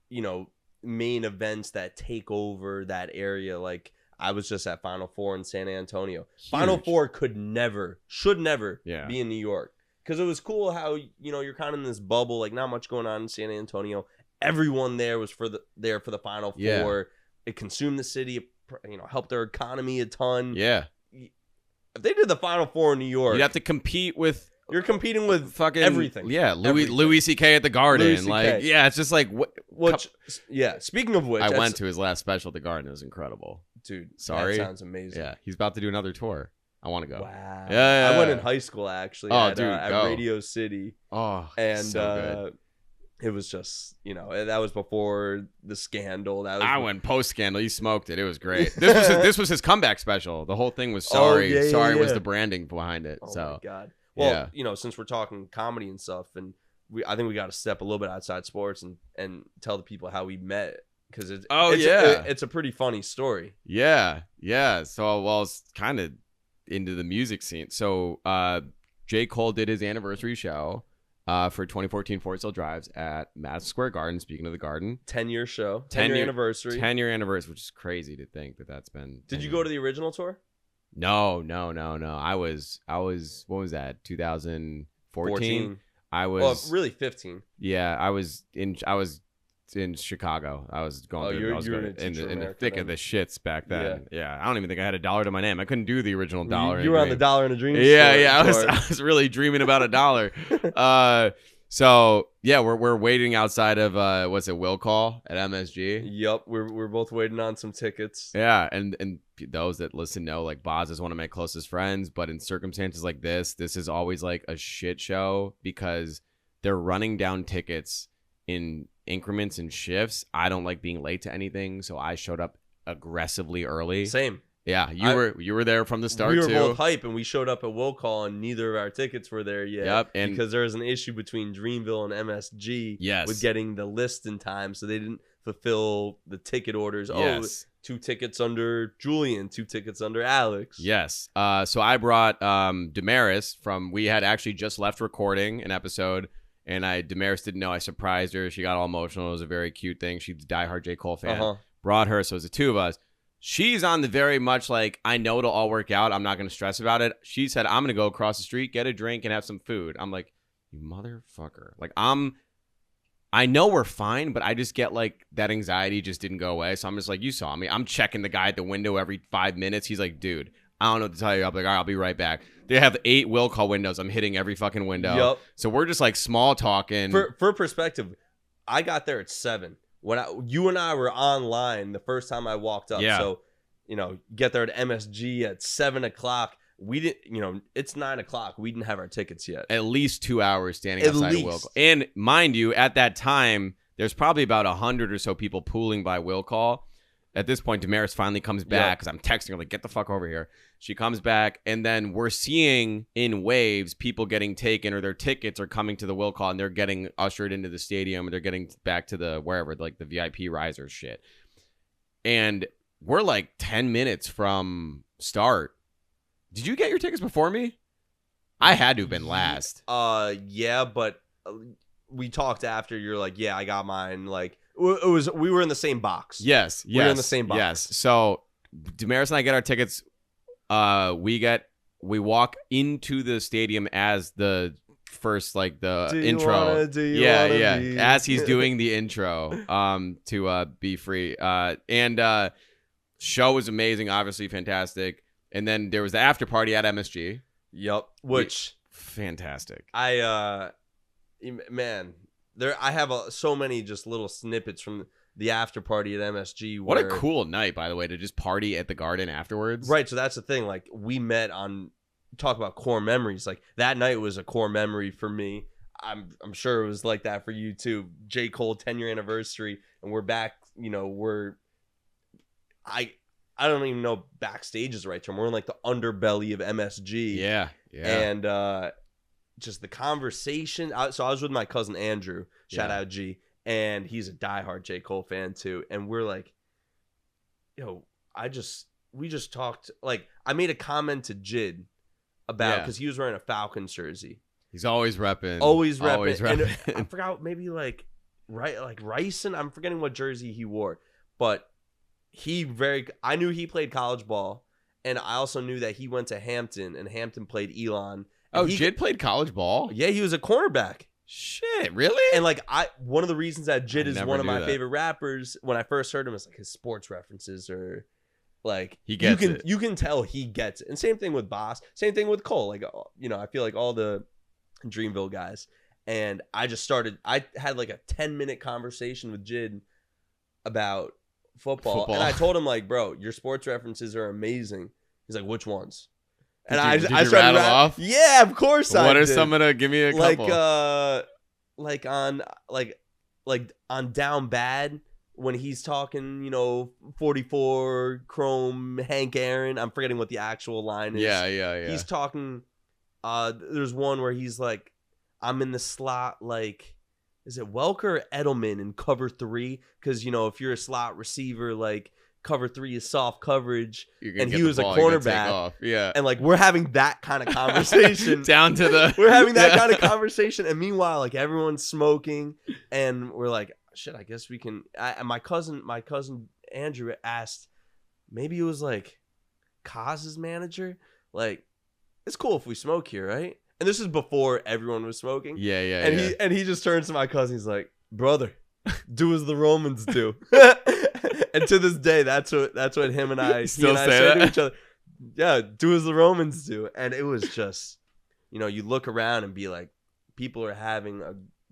you know, main events that take over that area. Like I was just at Final Four in San Antonio. Huge. Final Four should never be in New York, because it was cool how, you know, you're kind of in this bubble, like not much going on in San Antonio. Everyone there was there for the Final Four. It consumed the city, you know, helped their economy a ton. Yeah, if they did the Final Four in New York, you'd have to compete with. You're competing with fucking everything. Yeah, Louis C.K. at the Garden. Like, yeah, it's just like speaking of which, I went to his last special at the Garden. It was incredible, dude. Sorry, that sounds amazing. Yeah, he's about to do another tour. I want to go. Wow. Yeah. I went in high school actually. Oh, at Radio City. Oh, and so good. It was just, you know, that was before the scandal. I went post scandal. He smoked it. It was great. This was his comeback special. The whole thing was sorry. Was the branding behind it. Oh so my God. Well, you know, since we're talking comedy and stuff, and I think we got to step a little bit outside sports and tell the people how we met, because it's a pretty funny story. Yeah. So it's kind of into the music scene. So J. Cole did his anniversary show for 2014 Fort Sill Drives at Madison Square Garden. Speaking of the Garden, 10-year show, 10-year anniversary, 10-year anniversary, which is crazy to think that's been. Did you go to the original tour? No. I was. What was that? 2014. I was. Well, really 15. Yeah, I was in Chicago. I was going. You were in the thick of the shits back then. Yeah, I don't even think I had $1 to my name. I couldn't do the original $1. You were on the $1 in a Dream. Yeah. I was really dreaming about $1. So yeah, we're waiting outside of Will Call at MSG. Yep, we're both waiting on some tickets. Yeah, and those that listen know, like, Boz is one of my closest friends, but in circumstances like this is always like a shit show because they're running down tickets in increments and shifts. I don't like being late to anything, so I showed up aggressively early. Same. Yeah, you were there from the start. We were too. both hype, and we showed up at Will Call, and neither of our tickets were there yet. Yep, and because there was an issue between Dreamville and MSG with getting the list in time, so they didn't fulfill the ticket orders. Yes. 2 tickets under Julian, 2 tickets under Alex. Yes. So I brought Damaris from. We had actually just left recording an episode, and Damaris didn't know. I surprised her. She got all emotional. It was a very cute thing. She's a diehard J. Cole fan. Brought her, so it was the 2 of us. She's on the very much like, I know it'll all work out. I'm not going to stress about it. She said, I'm going to go across the street, get a drink, and have some food. I'm like, you motherfucker. Like, I know we're fine, but I just get like that anxiety just didn't go away. So I'm just like, you saw me. I'm checking the guy at the window every 5 minutes. He's like, dude, I don't know what to tell you. I'm like, all right, I'll be right back. They have 8 Will Call windows. I'm hitting every fucking window. Yep. So we're just like small talking. For perspective, I got there at 7. When you and I were online the first time I walked up. Yeah. So, you know, get there at MSG at 7 o'clock. We didn't, you know, it's 9 o'clock. We didn't have our tickets yet. At least 2 hours standing outside of Will Call. And mind you, at that time, There's probably about 100 or so people pooling by will call. At this point, Damaris finally comes back because I'm texting her like, get the fuck over here. She comes back, and then we're seeing in waves people getting taken, or their tickets are coming to the will call, and they're getting ushered into the stadium, and they're getting back to the wherever, like the VIP risers shit. And we're like 10 minutes from start. Did you get your tickets before me? I had to have been last. Yeah, but we talked after. You're like, yeah, I got mine. Like, we were in the same box. Yes. We were in the same box. Yes. So Damaris and I get our tickets. We walk into the stadium as the first, like, the intro. As he's doing the intro to Be Free. And show was amazing, obviously fantastic. And then there was the after party at MSG. Yep. Which fantastic. I have so many just little snippets from the after party at MSG. What a cool night, by the way, to just party at the Garden afterwards. Right. So that's the thing. Like, we met talk about core memories. Like, that night was a core memory for me. I'm sure it was like that for you too. J. Cole 10-year anniversary, and we're back. I don't even know backstage is the right term. We're in like the underbelly of MSG. Yeah. And just the conversation. So I was with my cousin Andrew. Shout out G. And he's a diehard J. Cole fan too. And we're like, yo, we just talked. Like, I made a comment to Jid about, because he was wearing a Falcons jersey. He's always repping. And I forgot, maybe like Ryson. I'm forgetting what jersey he wore, but I knew he played college ball, and I also knew that he went to Hampton, and Hampton played Elon. Jid played college ball? Yeah, he was a cornerback. Shit, really? And like, one of the reasons that Jid is one of my favorite rappers, when I first heard him, is like his sports references are like, he gets it. You can tell he gets it. And same thing with Boss, same thing with Cole. Like, I feel like all the Dreamville guys. And I had like a 10-minute conversation with Jid about football. And I told him, like, bro, your sports references are amazing. He's like, which ones? And I started rattle off. Yeah, of course. What are some of the? Give me a couple. Like on Down Bad, when he's talking, 44 Chrome Hank Aaron. I'm forgetting what the actual line is. Yeah. He's talking. There's one where he's like, I'm in the slot, like, is it Welker or Edelman in cover 3? Because, if you're a slot receiver, like, cover 3 is soft coverage. And he was a cornerback. Yeah. And, like, we're having that kind of conversation. We're having that kind of conversation. And meanwhile, like, everyone's smoking. And we're like, shit, I guess we can. And my cousin Andrew asked, maybe it was, like, Kaz's manager. Like, it's cool if we smoke here, right? And this is before everyone was smoking. Yeah. And he just turns to my cousin. He's like, brother, do as the Romans do. And to this day, that's what him and I still say to each other. Yeah, do as the Romans do. And it was just, you look around and be like, people are having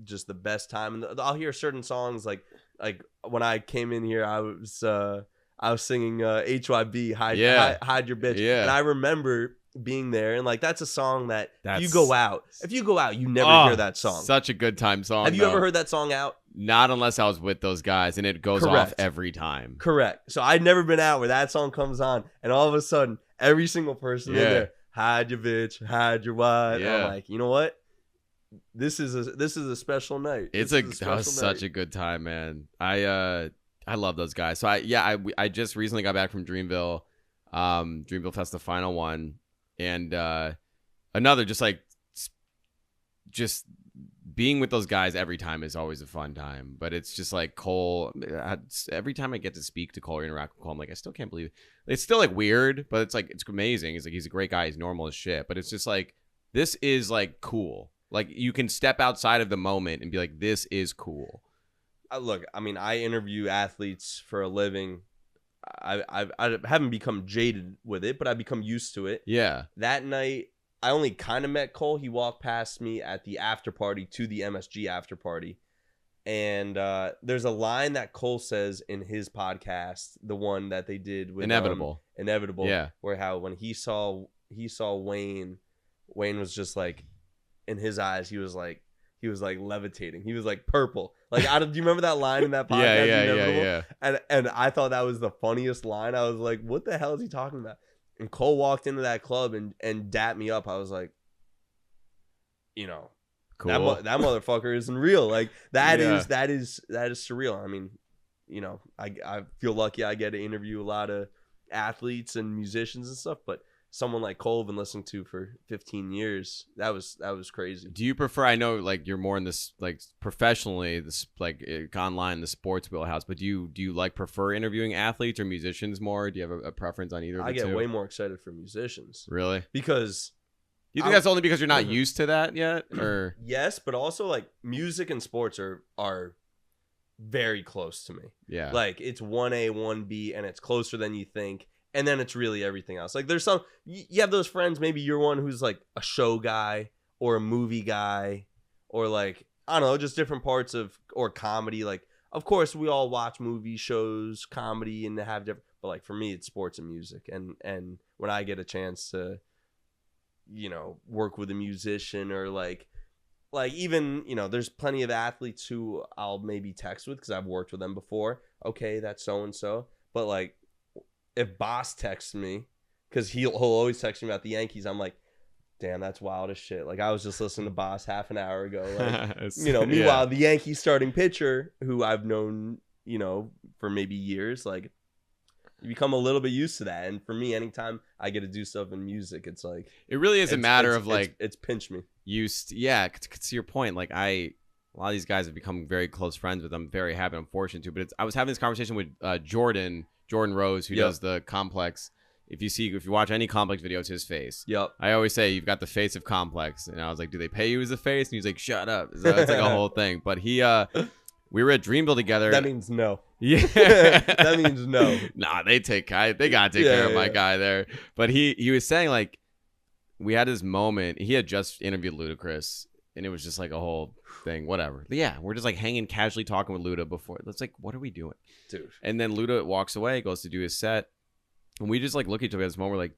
just the best time. And I'll hear certain songs like when I came in here, I was singing HYB, hide your bitch. Yeah. And I remember being there, and like, that's a song that if you go out, you never hear that song. Such a good time song. Have you ever heard that song out? Not unless I was with those guys, and it goes off every time. Correct. So I'd never been out where that song comes on, and all of a sudden, every single person in there, hide your bitch, hide your wife. Yeah. I'm like, you know what? This is a special night. That was such a good time, man. I love those guys. So I just recently got back from Dreamville, Dreamvillefest, the final one. And another, just being with those guys every time is always a fun time. But it's just like Cole. Every time I get to speak to Cole or interact with Cole, I'm like, I still can't believe it. It's still like weird, but it's like, it's amazing. It's like, he's a great guy. He's normal as shit. But it's just like, this is like cool. Like, you can step outside of the moment and be like, this is cool. Look, I mean, I interview athletes for a living. I haven't become jaded with it, but I've become used to it. Yeah. That night, I only kind of met Cole. He walked past me at the after party to the MSG after party. And there's a line that Cole says in his podcast, the one that they did with Inevitable. Yeah. Where when he saw Wayne was just like, in his eyes, he was like, he was like levitating. He was like purple. Like, do you remember that line in that podcast? Yeah. And I thought that was the funniest line. I was like, what the hell is he talking about? And Cole walked into that club and dapped me up. I was like, you know, cool. that motherfucker isn't real. Like that is surreal. I mean, you know, I feel lucky I get to interview a lot of athletes and musicians and stuff, but someone like Cole I've been listening to for 15 years, that was crazy. Do you prefer, I know like you're more in this like professionally, this like online, the sports wheelhouse, but do you like prefer interviewing athletes or musicians more? Do you have a preference on either of the two? I get way more excited for musicians. Really? Because you think that's only because you're not used to that yet? Or yes, but also like music and sports are very close to me. Yeah. Like it's 1A, 1B, and it's closer than you think. And then it's really everything else. Like there's some, you have those friends, maybe you're one who's like a show guy or a movie guy or like, I don't know, just different parts of, or comedy. Like, of course we all watch movies, shows, comedy, and have different, but like for me, it's sports and music. And when I get a chance to, you know, work with a musician or like even, you know, there's plenty of athletes who I'll maybe text with because I've worked with them before. Okay, that's so-and-so. But like, if Boss texts me, because he'll always text me about the Yankees, I'm like, damn, that's wild as shit. Like I was just listening to Boss half an hour ago. Like, you know, meanwhile, the Yankees starting pitcher, who I've known, you know, for maybe years, like you become a little bit used to that. And for me, anytime I get to do stuff in music, it's like it really is a matter of like it's pinched me. To your point, like a lot of these guys have become very close friends with. I'm very happy, I'm fortunate to. But I was having this conversation with Jordan Rose, who does the Complex. If you watch any Complex video, it's his face. Yep. I always say you've got the face of Complex, and I was like, do they pay you as a face? And he's like, shut up. So it's like a whole thing. But we were at Dreamville together. That means no. Yeah. That means no. Nah, they gotta take care of my guy there. But he was saying like we had this moment. He had just interviewed Ludacris. And it was just like a whole thing, whatever. But yeah, we're just like hanging casually talking with Luda before. It's like, what are we doing? Dude. And then Luda walks away, goes to do his set. And we just like look at each other at this moment. We're like,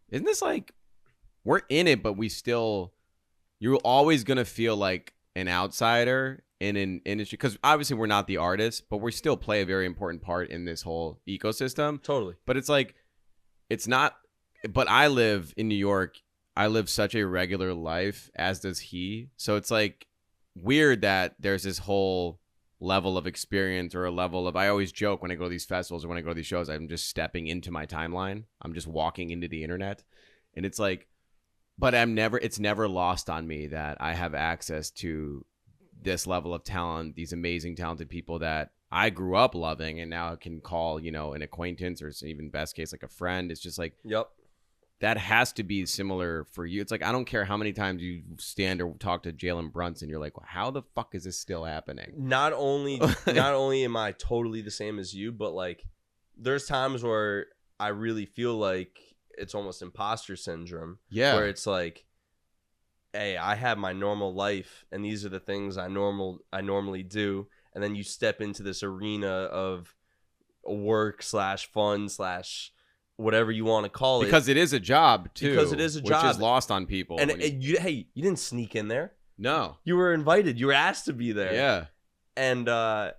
isn't this like, we're in it, but you're always going to feel like an outsider in an industry. Because obviously we're not the artists, but we still play a very important part in this whole ecosystem. Totally. But it's like, it's not, but I live in New York. I live such a regular life, as does he. So it's like weird that there's this whole level of experience or a level of, I always joke when I go to these festivals or when I go to these shows, I'm just stepping into my timeline. I'm just walking into the internet. And it's like, but it's never lost on me that I have access to this level of talent, these amazing, talented people that I grew up loving and now can call, you know, an acquaintance or even best case, like a friend. It's just like, yep. That has to be similar for you. It's like, I don't care how many times you stand or talk to Jalen Brunson. You're like, well, how the fuck is this still happening? Not only am I totally the same as you, but like there's times where I really feel like it's almost imposter syndrome. Yeah. Where it's like, hey, I have my normal life and these are the things I normally do. And then you step into this arena of work / fun / whatever you want to call it, because it is a job too. Because it is a job, which is lost on people. And you didn't sneak in there. No, you were invited. You were asked to be there. Yeah. And I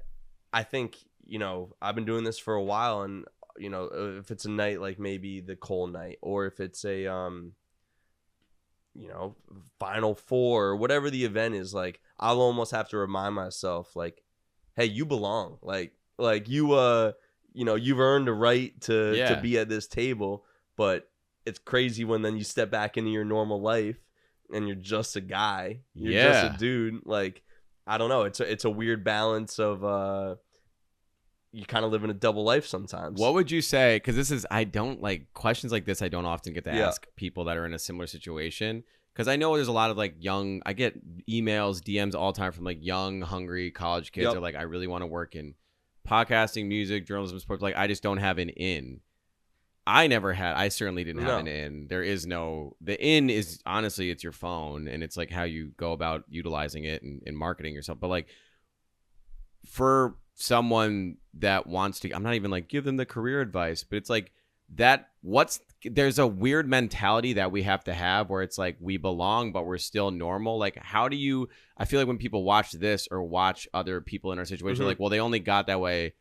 think, you know, I've been doing this for a while, and you know, if it's a night like maybe the Cole night, or if it's a you know, Final Four or whatever the event is, like I'll almost have to remind myself, like, hey, you belong. Like you you know, you've earned a right to be at this table, but it's crazy when then you step back into your normal life and you're just a guy. You're just a dude. Like, I don't know. It's a weird balance of you kind of live in a double life sometimes. What would you say? Because I don't like questions like this. I don't often get to ask people that are in a similar situation. Because I know there's a lot of like I get emails, DMs all the time from like young, hungry college kids. They're like, I really want to work in podcasting, music, journalism, sports. Like, I just don't have an in. I certainly didn't have an in. The in is honestly, it's your phone, and it's like how you go about utilizing it and marketing yourself. But like for someone that wants to, I'm not even like give them the career advice, but it's like there's a weird mentality that we have to have where it's like we belong, but we're still normal. Like, how do you, I feel like when people watch this or watch other people in our situation, like, well, they only got that way.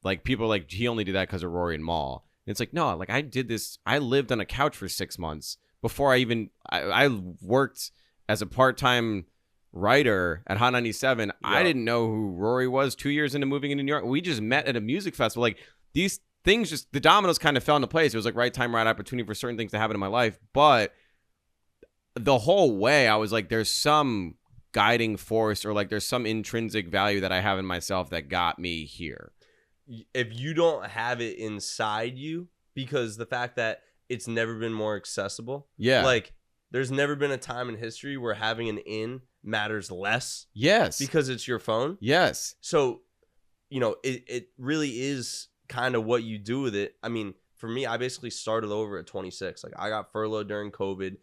Like, people are like, he only did that because of Rory and Mal. And it's like, no, like, I did this. I lived on a couch for 6 months before I worked as a part-time writer at Hot 97. Yeah. I didn't know who Rory was 2 years into moving into New York. We just met at a music festival. Like, these things just, the dominoes kind of fell into place. It was like right time, right opportunity for certain things to happen in my life. But the whole way I was like, there's some guiding force or like there's some intrinsic value that I have in myself that got me here. If you don't have it inside you, because the fact that it's never been more accessible. Yeah. Like, there's never been a time in history where having an in matters less. Yes. Because it's your phone. Yes. So, you know, it really is kind of what you do with it. I mean, for me, I basically started over at 26. Like, I got furloughed during COVID.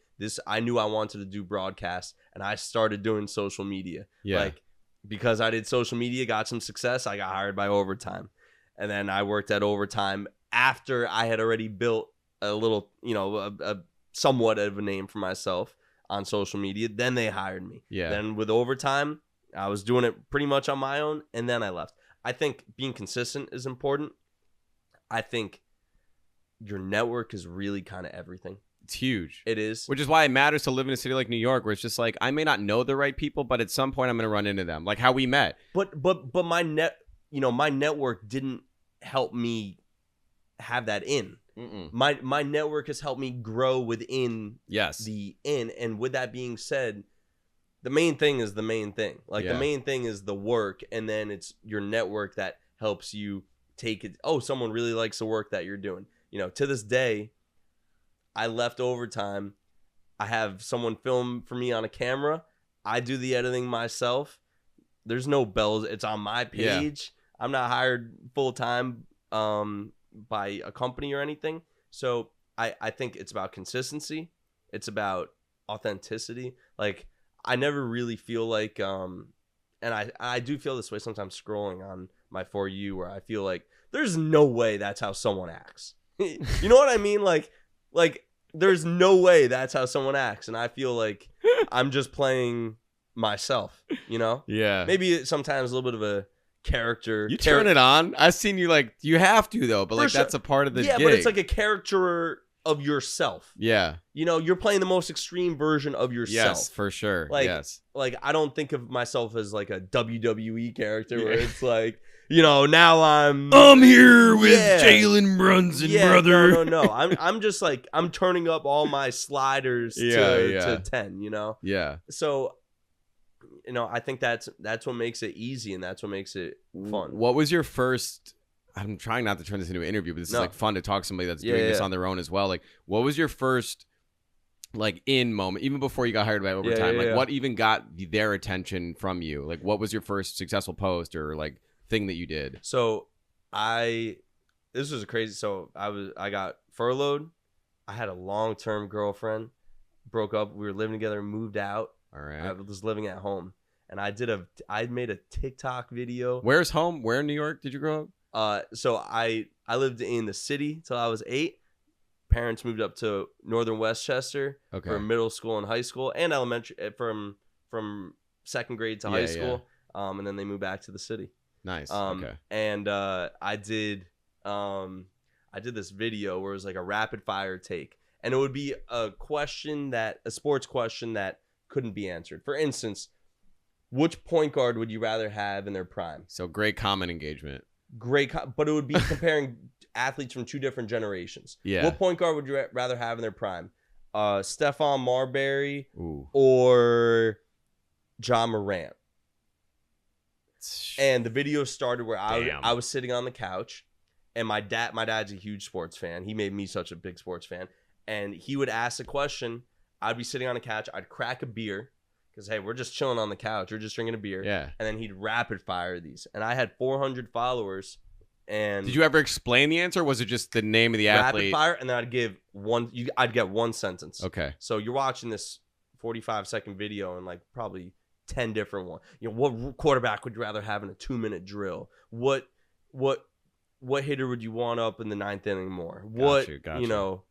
I knew I wanted to do broadcast, and I started doing social media. Yeah. Like, because I did social media, got some success, I got hired by Overtime. And then I worked at Overtime after I had already built a little, you know, a somewhat of a name for myself on social media. Then they hired me. Yeah. Then with Overtime, I was doing it pretty much on my own, and then I left. I think being consistent is important. I think your network is really kind of everything. It's huge. It is. Which is why it matters to live in a city like New York, where it's just like, I may not know the right people, but at some point I'm going to run into them. Like how we met. But my my network didn't help me have that in. My network has helped me grow within the in. And with that being said, the main thing is the main thing. Like the main thing is the work, and then it's your network that helps you take it. Oh, someone really likes the work that you're doing. You know, to this day, I left Overtime. I have someone film for me on a camera. I do the editing myself. There's no bells. It's on my page. Yeah. I'm not hired full time by a company or anything. So I think it's about consistency. It's about authenticity. Like, I never really feel like and I do feel this way sometimes scrolling on my For You, where I feel like there's no way that's how someone acts. You know what I mean? Like there's no way that's how someone acts, and I feel like I'm just playing myself, you know? Yeah. Maybe sometimes a little bit of a character. You turn it on. I've seen you, like, you have to though, but like that's a part of the gig. But it's like a caricature of yourself. Yeah. You know, you're playing the most extreme version of yourself. Yes, for sure. Like, yes. Like, I don't think of myself as like a WWE character where it's like, you know, now I'm here with Jalen Brunson, brother. No. I'm just like, I'm turning up all my sliders to 10, you know? Yeah. So, you know, I think that's what makes it easy, and that's what makes it fun. What was your first... I'm trying not to turn this into an interview, but this is like fun to talk to somebody that's doing this on their own as well. Like, what was your first like in moment, even before you got hired by Overtime? What even got their attention from you? Like, what was your first successful post or like thing that you did? So this was crazy. So I got furloughed. I had a long-term girlfriend, broke up. We were living together, moved out. All right. I was living at home, and I made a TikTok video. Where's home? Where in New York did you grow up? So I lived in the city till I was 8. Parents moved up to northern Westchester for middle school and high school, and elementary from second grade to high school. And then they moved back to the city. Nice. And I did this video where it was like a rapid fire take, and it would be a sports question that couldn't be answered. For instance, which point guard would you rather have in their prime? So great comment engagement. But it would be comparing athletes from two different generations. Yeah. What point guard would you rather have in their prime? Stephon Marbury or John Morant? And the video started where I was sitting on the couch, and my dad's a huge sports fan. He made me such a big sports fan. And he would ask a question. I'd be sitting on the couch. I'd crack a beer. Because, hey, we're just chilling on the couch. We're just drinking a beer. Yeah. And then he'd rapid fire these. And I had 400 followers. And did you ever explain the answer? Or was it just the name of the athlete? Rapid fire, and then I'd give I'd get one sentence. Okay. So you're watching this 45-second video and like probably 10 different ones. You know, what quarterback would you rather have in a 2-minute drill? What what hitter would you want up in the 9th inning more? Got you know,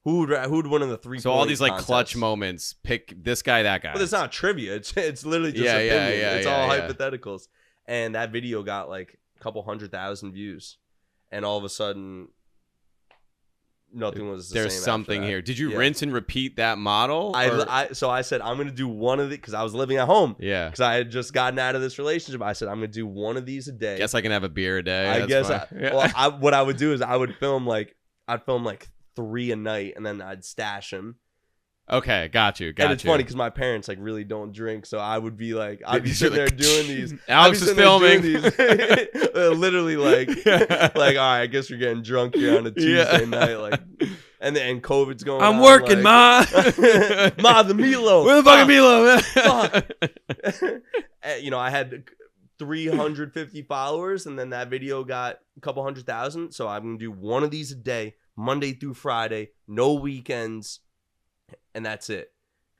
who'd win in the 3-point So all these like contest? clutch moments, pick this guy, that guy. But it's not trivia. It's literally just opinion. It's all hypotheticals. And that video got like a couple 100,000 views, and all of a sudden, nothing was the same. There's something here. Did you rinse and repeat that model? So I said I'm gonna do one of the because I was living at home. Yeah. Because I had just gotten out of this relationship. I said I'm gonna do one of these a day. Guess I can have a beer a day. I guess. What I would do is I'd film like 3 a night, and then I'd stash them. Okay, got you. And it's funny because my parents like really don't drink, so I would be like, I'd be sitting there doing these. Alex is filming. Literally like, all right, I guess you're getting drunk here on a Tuesday night, like, and COVID's going. I'm working, like, Ma. Ma, the meatloaf. Where the fucking meatloaf? Fuck. You know, I had 350 followers, and then that video got a couple 100,000. So I'm gonna do one of these a day, Monday through Friday, no weekends. And that's it.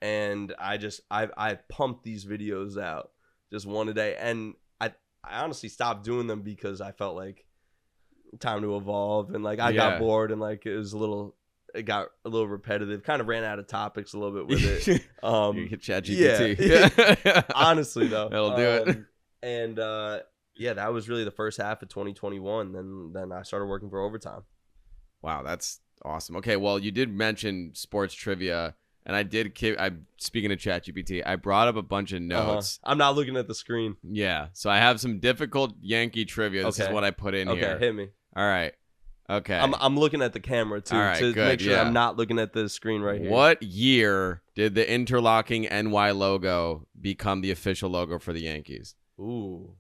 And I pumped these videos out just one a day. And I honestly stopped doing them because I felt like time to evolve. And like I got bored, and like it got a little repetitive. Kind of ran out of topics a little bit with it. You hit ChatGPT. Yeah. Honestly though. That'll do it. And that was really the first half of 2021. Then I started working for Overtime. Wow, that's awesome. Okay, well, you did mention sports trivia, and I'm speaking of ChatGPT. I brought up a bunch of notes. I'm not looking at the screen. Yeah, so I have some difficult Yankee trivia. This is what I put in here. Okay, hit me. All right. Okay. I'm looking at the camera too, all right, to good, make sure I'm not looking at the screen right here. What year did the interlocking NY logo become the official logo for the Yankees? Ooh,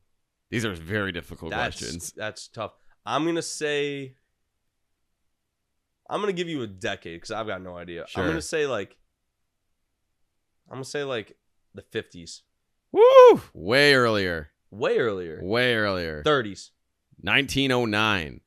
these are very difficult questions. That's tough. I'm gonna give you a decade because I've got no idea. Sure. I'm gonna say like the 50s. Woo! Way earlier. 30s. 1909.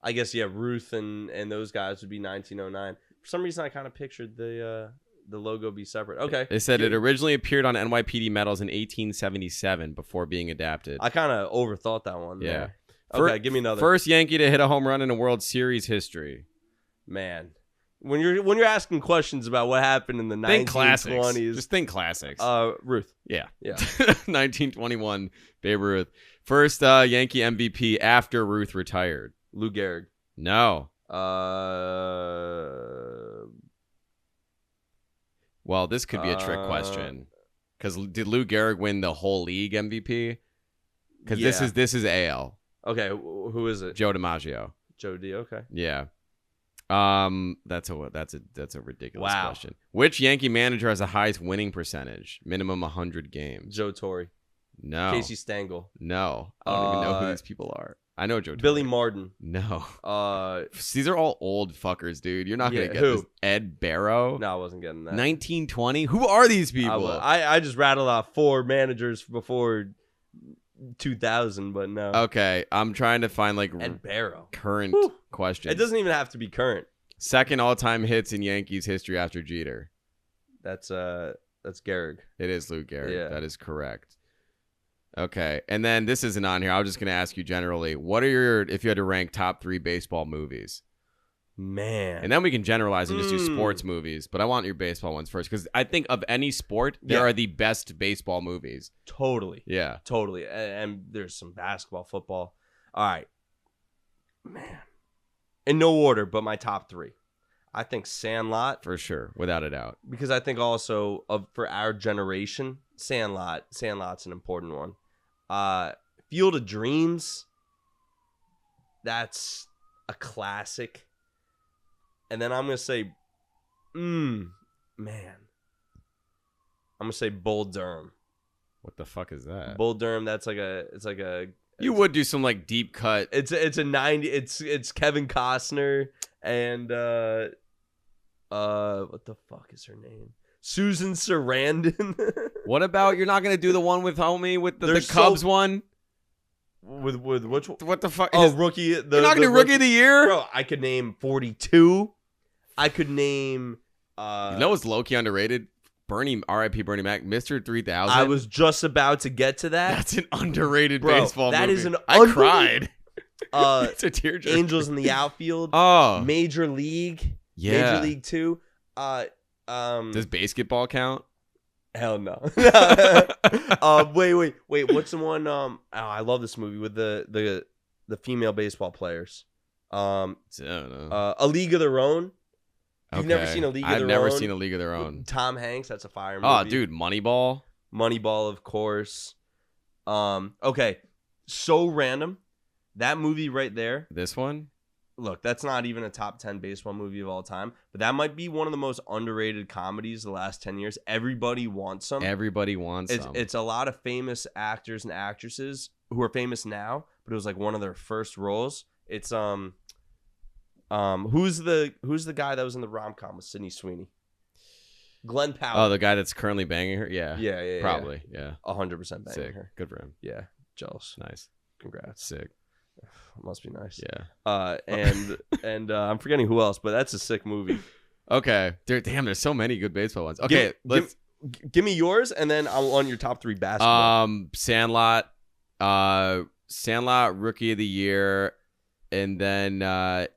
I guess Ruth and those guys would be 1909. For some reason, I kind of pictured the logo be separate. Okay. They said it originally appeared on NYPD medals in 1877 before being adapted. I kind of overthought that one. Yeah. There. Okay, give me another. First Yankee to hit a home run in a World Series history. Man, when you're asking questions about what happened in the 1920s, just think classics. Ruth. Yeah. 1921, Babe Ruth. First Yankee MVP after Ruth retired. Lou Gehrig. No. Well, this could be a trick question. Because did Lou Gehrig win the whole league MVP? Because this is AL. Okay, who is it? Joe DiMaggio. Joe D. Okay. Yeah. That's a ridiculous question. Which Yankee manager has the highest winning percentage? Minimum 100 games. Joe Torre. No. Casey Stengel. No. I don't even know who these people are. I know Joe Torre. Billy Martin. No. These are all old fuckers, dude. You're not gonna get this. Ed Barrow. No, I wasn't getting that. 1920. Who are these people? I just rattled off 4 managers before 2000, but no. Okay, I'm trying to find like Ed Barrow. Current questions. It doesn't even have to be current. Second all-time hits in Yankees history after Jeter. That's Gehrig. It is Lou Gehrig. Yeah. That is correct. Okay, and then this isn't on here. I was just gonna ask you generally, what are your, if you had to rank top 3 baseball movies? Man. And then we can generalize and just do sports movies, but I want your baseball ones first because I think of any sport, there are the best baseball movies. Totally. Yeah. Totally. And there's some basketball, football. All right. Man. In no order, but my top 3. I think Sandlot. For sure, without a doubt. Because I think also for our generation, Sandlot's an important one. Field of Dreams. That's a classic. And then I'm going to say, man. I'm going to say Bull Durham. What the fuck is that? Bull Durham, it's like a you would do some like deep cut. It's a 90, it's Kevin Costner and what the fuck is her name? Susan Sarandon. What about, you're not going to do the one with homie with the Cubs one? With which one? What the fuck? Rookie. You're not going to do Rookie of the Year? Bro, I could name 42. I could name... you know what's low-key underrated? R.I.P. Bernie Mac, Mr. 3000. I was just about to get to that. That's an underrated baseball movie. That is an I cried. It's a tearjerker. Angels in the Outfield. Oh, Major League. yeah. Major League 2. Does basketball count? Hell no. Wait. What's the one? I love this movie with the female baseball players. I don't know. A League of Their Own. You've never seen A League of Their Own? I've never seen A League of Their Own. Tom Hanks. That's a fire movie. Oh, dude, Moneyball. Moneyball, of course. Okay. So random. That movie right there. This one? Look, that's not even a top 10 baseball movie of all time, but that might be one of the most underrated comedies the last 10 years. Everybody wants some. Everybody wants some. It's a lot of famous actors and actresses who are famous now, but it was like one of their first roles. It's who's the guy that was in the rom-com with Sydney Sweeney? Glenn Powell. Oh, the guy that's currently banging her? Yeah. Yeah. Probably. Yeah. 100% banging Sick. her. Good for him. Yeah. Jealous. Nice. Congrats. Sick. Must be nice. Yeah. And I'm forgetting who else, but that's a sick movie. Okay. Damn, there's so many good baseball ones. Okay, give me yours, and then I want your top 3 basketball. Sandlot, Rookie of the Year, and then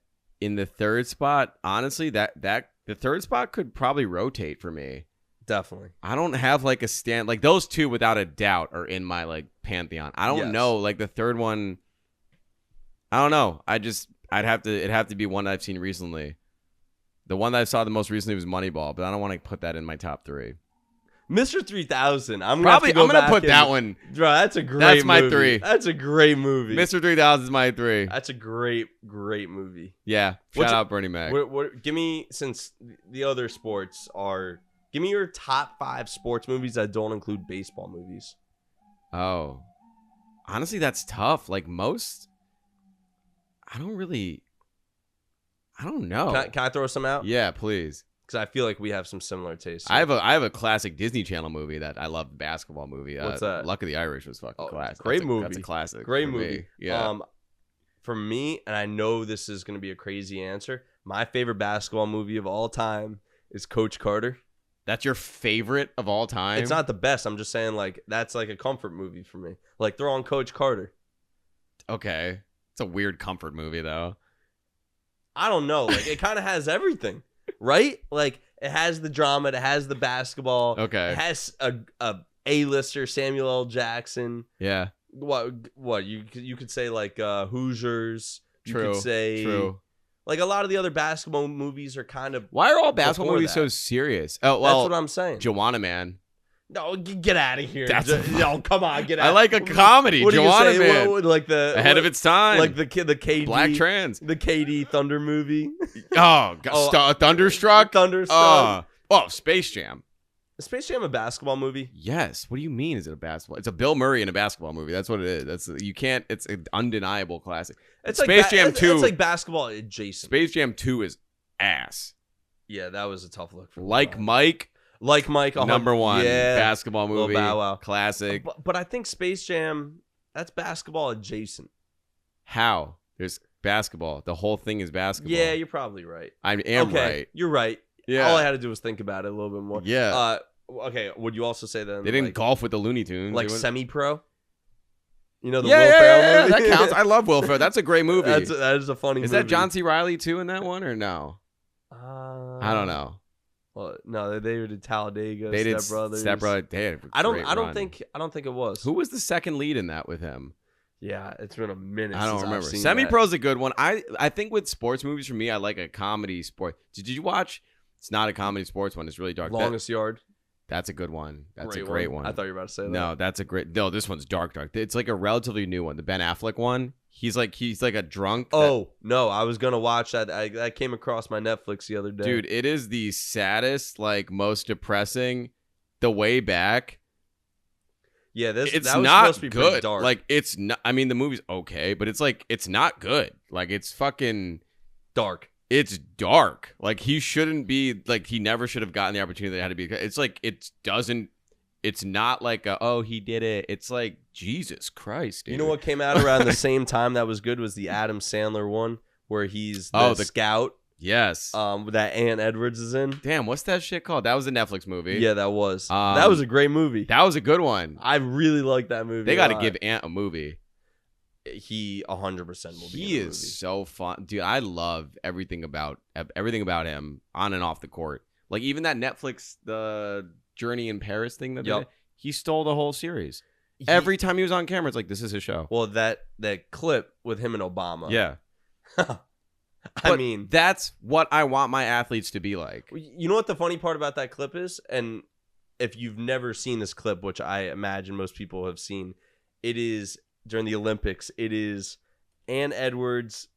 in the third spot, honestly, that the third spot could probably rotate for me. Definitely. I don't have like a stand like those two without a doubt are in my like pantheon. I don't know like the third one. I don't know. It'd have to be one that I've seen recently. The one that I saw the most recently was Moneyball, but I don't want to put that in my top 3. Mr. 3000. I'm gonna put that one. Bro, that's a great That's my movie. 3. That's a great movie. Mr. 3000 is my 3. That's a great movie. Yeah. Shout out Bernie Mac. Give me, since the other sports are, give me your top 5 sports movies that don't include baseball movies. Oh. Honestly, that's tough. Like most, I don't know. Can I throw some out? Yeah, please. Because I feel like we have some similar tastes. I have a classic Disney Channel movie that I love, basketball movie. What's that? Luck of the Irish was fucking classic. Great movie. That's a classic. Great for movie. Me. Yeah. For me, and I know this is going to be a crazy answer, my favorite basketball movie of all time is Coach Carter. That's your favorite of all time? It's not the best. I'm just saying, like, that's like a comfort movie for me. Like, throw on Coach Carter. Okay. It's a weird comfort movie, though. I don't know. Like, it kind of has everything, right? Like, it has the drama. It has the basketball. Okay. It has a A-lister, Samuel L. Jackson. Yeah. What? You could say, like, Hoosiers. True. You could say... True. Like, a lot of the other basketball movies are kind of... Why are all basketball movies so serious? Oh, well... That's what I'm saying. Joanna Man. No, get out of here. No, come on, get out. I like a comedy. What Joanna Man. Like the... Ahead of its time. Like the KD... Black trans. The KD Thunder movie. Thunderstruck? Thunderstruck. Space Jam. Is Space Jam a basketball movie? Yes. What do you mean? Is it a basketball? It's a Bill Murray in a basketball movie. That's what it is. It's an undeniable classic. It's Space Jam 2. It's like basketball adjacent. Space Jam 2 is ass. Yeah, that was a tough look for me. Like Mike, number 1 basketball movie. Bow Wow. Classic. But I think Space Jam, that's basketball adjacent. How? There's basketball. The whole thing is basketball. Yeah, you're probably right. I am right. You're right. Yeah. All I had to do was think about it a little bit more. Yeah. Okay, would you also say that they didn't golf with the Looney Tunes? Like semi-pro? You know the Will Ferrell movie? That counts. I love Will Ferrell. That's a great movie. That is a funny movie. Is that John C. Reilly too in that one or no? I don't know. Well, no, they did Talladega. They did Step Brothers. Step Brothers. They had a I great don't run. think it was. Who was the second lead in that with him? Yeah, it's been a minute. I don't since remember. I've seen Semi-Pro's a good one. I think with sports movies for me, I like a comedy sport. Did you watch? It's not a comedy sports one. It's really dark. Longest Yard. That's a good one. That's a great one. I thought you were about to say that. No, that's a great. No, this one's dark. It's like a relatively new one. The Ben Affleck one. He's like a drunk. No, I was gonna watch that. I came across my Netflix the other day. Dude, it is the saddest, like most depressing. The Way Back. Yeah, that was not supposed to be good. pretty dark. Like it's not. I mean, the movie's okay, but it's like it's not good. Like it's fucking dark. It's dark. Like he shouldn't be. Like he never should have gotten the opportunity that had to be. It's like it doesn't. It's not like he did it. It's like Jesus Christ, dude. You know what came out around the same time that was good was the Adam Sandler one where he's the scout. Yes. That Ann Edwards is in. Damn, what's that shit called? That was a Netflix movie. Yeah, that was. That was a great movie. That was a good one. I really like that movie. They got to give Ant a movie. he 100% will be. He is so fun, dude. I love everything about him on and off the court. Like even that Netflix the Journey in Paris thing that they did, he stole the whole series. Every time he was on camera, it's like this is his show. Well, that clip with him and Obama. Yeah. I mean, that's what I want my athletes to be like. You know what the funny part about that clip is? And if you've never seen this clip, which I imagine most people have seen, it is during the Olympics. It is Ann Edwards,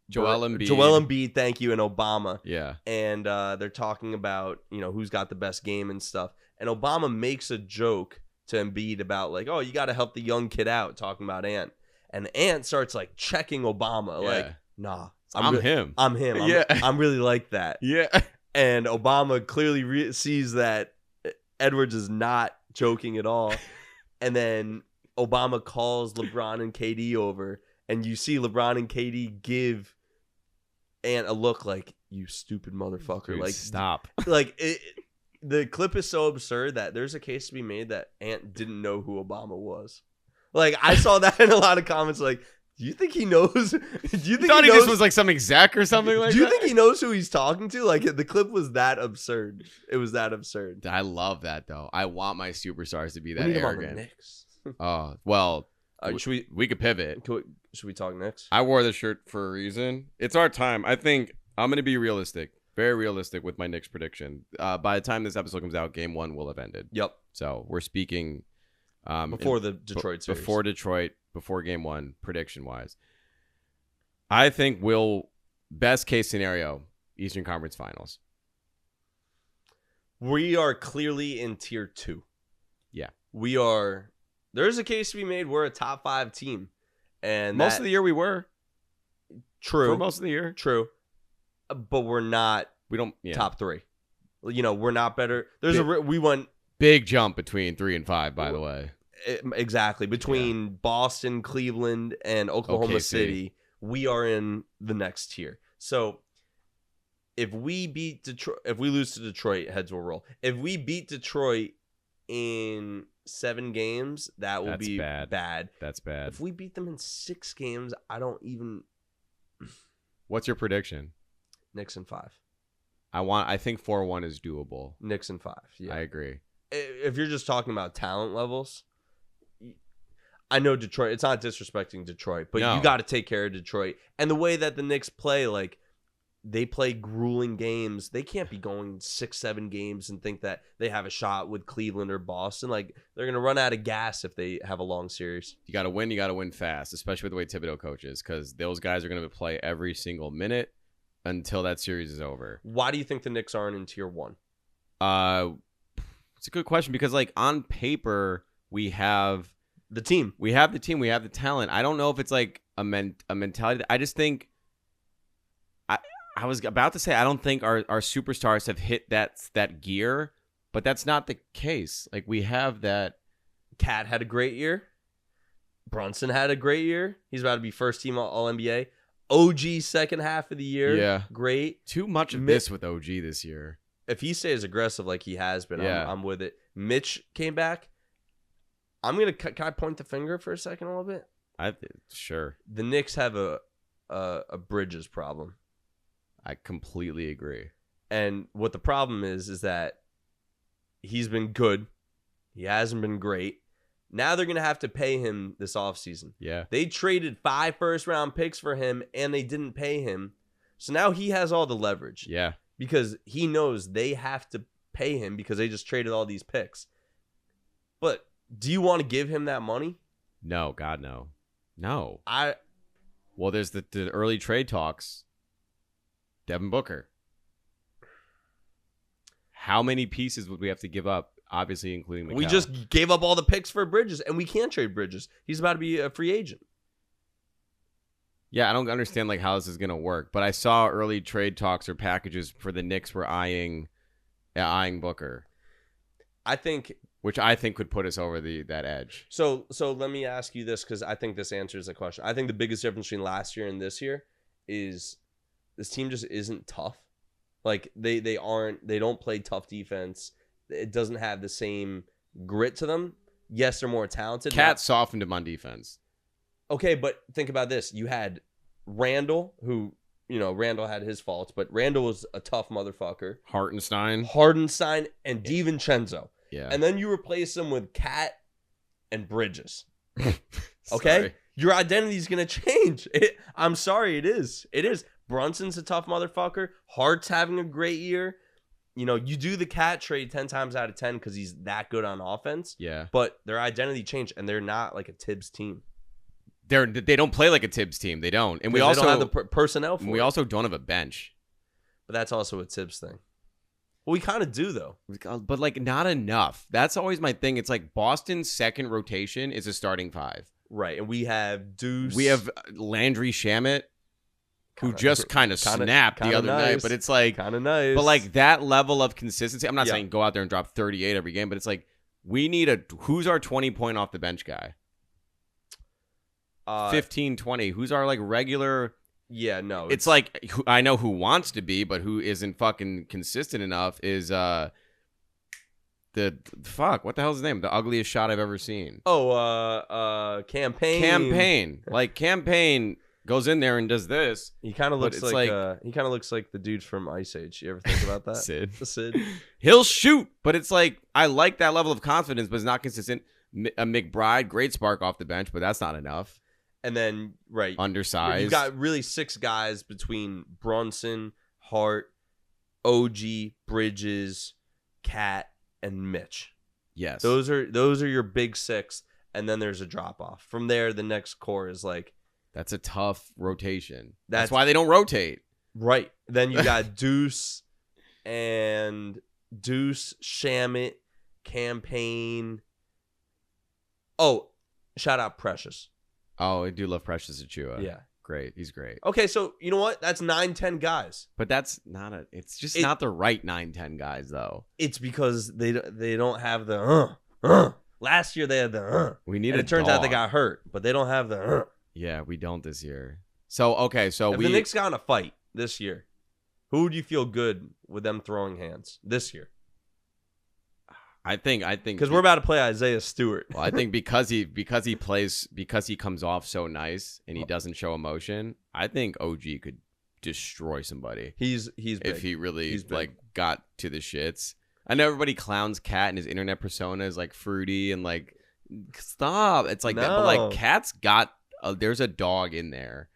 Joel Embiid, thank you, and Obama. Yeah. And they're talking about, who's got the best game and stuff. And Obama makes a joke to Embiid about like, oh, you got to help the young kid out, talking about Ant. And Ant starts like checking Obama, like, nah. I'm him. Yeah. I'm really like that. Yeah. And Obama clearly sees that Edwards is not joking at all. And then Obama calls LeBron and KD over, and you see LeBron and KD give Ant a look like, you stupid motherfucker. Dude, like, stop. Like, the clip is so absurd that there's a case to be made that Ant didn't know who Obama was. Like, I saw that in a lot of comments, like, do you think he knows? Do you think he just was like some exec or something like that? Do you think he knows who he's talking to? Like, the clip was that absurd. It was that absurd. I love that, though. I want my superstars to be that we need arrogant. Him on the Knicks. Oh, well, we could pivot. Should we talk Knicks? I wore this shirt for a reason. It's our time. I think I'm going to be realistic. Very realistic with my Knicks prediction. By the time this episode comes out, Game 1 will have ended. Yep. So we're speaking... before the Detroit series. Before Detroit, before Game 1, prediction-wise. I think best case scenario, Eastern Conference Finals. We are clearly in Tier 2. Yeah. We are... There's a case to be made. We're a top 5 team. And most of the year we were. True. For most of the year. True. But we're not top 3. We're not better. We went... Big jump between 3 and 5, by the way. Exactly. Between Boston, Cleveland, and Oklahoma City, we are in the next tier. So if we lose to Detroit, heads will roll. If we beat Detroit in 7 games, that will be bad. That's bad. If we beat them in 6 games, I don't even... What's your prediction? Knicks in 5. I think 4-1 is doable. Knicks in 5. Yeah. I agree. If you're just talking about talent levels, I know Detroit, it's not disrespecting Detroit, but you got to take care of Detroit. And the way that the Knicks play, like, they play grueling games. They can't be going 6-7 games and think that they have a shot with Cleveland or Boston. Like, they're going to run out of gas if they have a long series. You got to win fast, especially with the way Thibodeau coaches, because those guys are going to play every single minute until that series is over. Why do you think the Knicks aren't in Tier 1? It's a good question because, like, on paper, we have the team. We have the team. We have the talent. I don't know if it's, like, a mentality. I just think I was about to say I don't think our superstars have hit that gear, but that's not the case. Like, we have that. Cat had a great year. Brunson had a great year. He's about to be first team All-NBA. OG second half of the year. Yeah. Great. Too much of this with OG this year. If he stays aggressive like he has been, I'm with it. Mitch came back. Can I point the finger for a second a little bit? Sure. The Knicks have a Bridges problem. I completely agree. And what the problem is that he's been good. He hasn't been great. Now they're going to have to pay him this offseason. Yeah. They traded 5 first-round picks for him, and they didn't pay him. So now he has all the leverage. Yeah. Because he knows they have to pay him because they just traded all these picks. But do you want to give him that money? No, God, no. No. Well, there's the early trade talks. Devin Booker. How many pieces would we have to give up? Obviously, including Mikal. We just gave up all the picks for Bridges, and we can't trade Bridges. He's about to be a free agent. Yeah, I don't understand like how this is going to work, but I saw early trade talks or packages for the Knicks were eyeing Booker. Which I think could put us over that edge. So let me ask you this, because I think this answers the question. I think the biggest difference between last year and this year is this team just isn't tough. Like they don't play tough defense. It doesn't have the same grit to them. Yes, they're more talented. Cat softened him on defense. Okay, but think about this. You had Randall, who, Randall had his faults, but Randall was a tough motherfucker. Hardenstein, and DiVincenzo. Yeah. And then you replace them with Cat and Bridges. Okay? Sorry. Your identity is going to change. I'm sorry, it is. It is. Brunson's a tough motherfucker. Hart's having a great year. You do the Cat trade 10 times out of 10 because he's that good on offense. Yeah. But their identity changed, and they're not like a Tibbs team. They don't play like a Tibbs team. They don't. And we also don't have the personnel for it. We also don't have a bench. But that's also a Tibbs thing. Well, we kind of do, though. But, like, not enough. That's always my thing. It's like Boston's second rotation is a starting 5. Right. And we have Deuce. We have Landry Shamet, who just kind of snapped the other night. But it's like... kind of nice. But, like, that level of consistency... I'm not saying go out there and drop 38 every game, but it's like, we need who's our 20-point off the bench guy? 15, 20. Who's our, like, regular... Yeah, no. It's like, I know who wants to be, but who isn't fucking consistent enough is what the hell's his name? The ugliest shot I've ever seen. Campaign. Like, Campaign goes in there and does this. He kind of looks like he kind of looks like the dude from Ice Age. You ever think about that? Sid. He'll shoot, but it's like, I like that level of confidence, but it's not consistent. A McBride, great spark off the bench, but that's not enough. And then, right, undersized. You got really 6 guys between Brunson, Hart, OG, Bridges, Cat, and Mitch. Yes, those are your big 6, and then there's a drop off. From there, the next core is like, that's a tough rotation. That's why they don't rotate. Right. Then you got Deuce, Shamet, Campaign. Oh, shout out Precious. Oh, I do love Precious Achua. Yeah. Great. He's great. Okay, so you know what? That's 9-10 guys. But that's not it's just not the right 9-10 guys, though. It's because they don't have the Last year they had the We need and a it turns dog. out they got hurt, but they don't have the Yeah, we don't this year. So, okay, so if the Knicks got in a fight this year, who would you feel good with them throwing hands this year? I think because we're about to play Isaiah Stewart. Well, I think because he comes off so nice and he doesn't show emotion, I think OG could destroy somebody. He's big. If he really got to the shits. I know everybody clowns Cat and his internet persona is like fruity and like stop. It's like that, but like Cat's got there's a dog in there.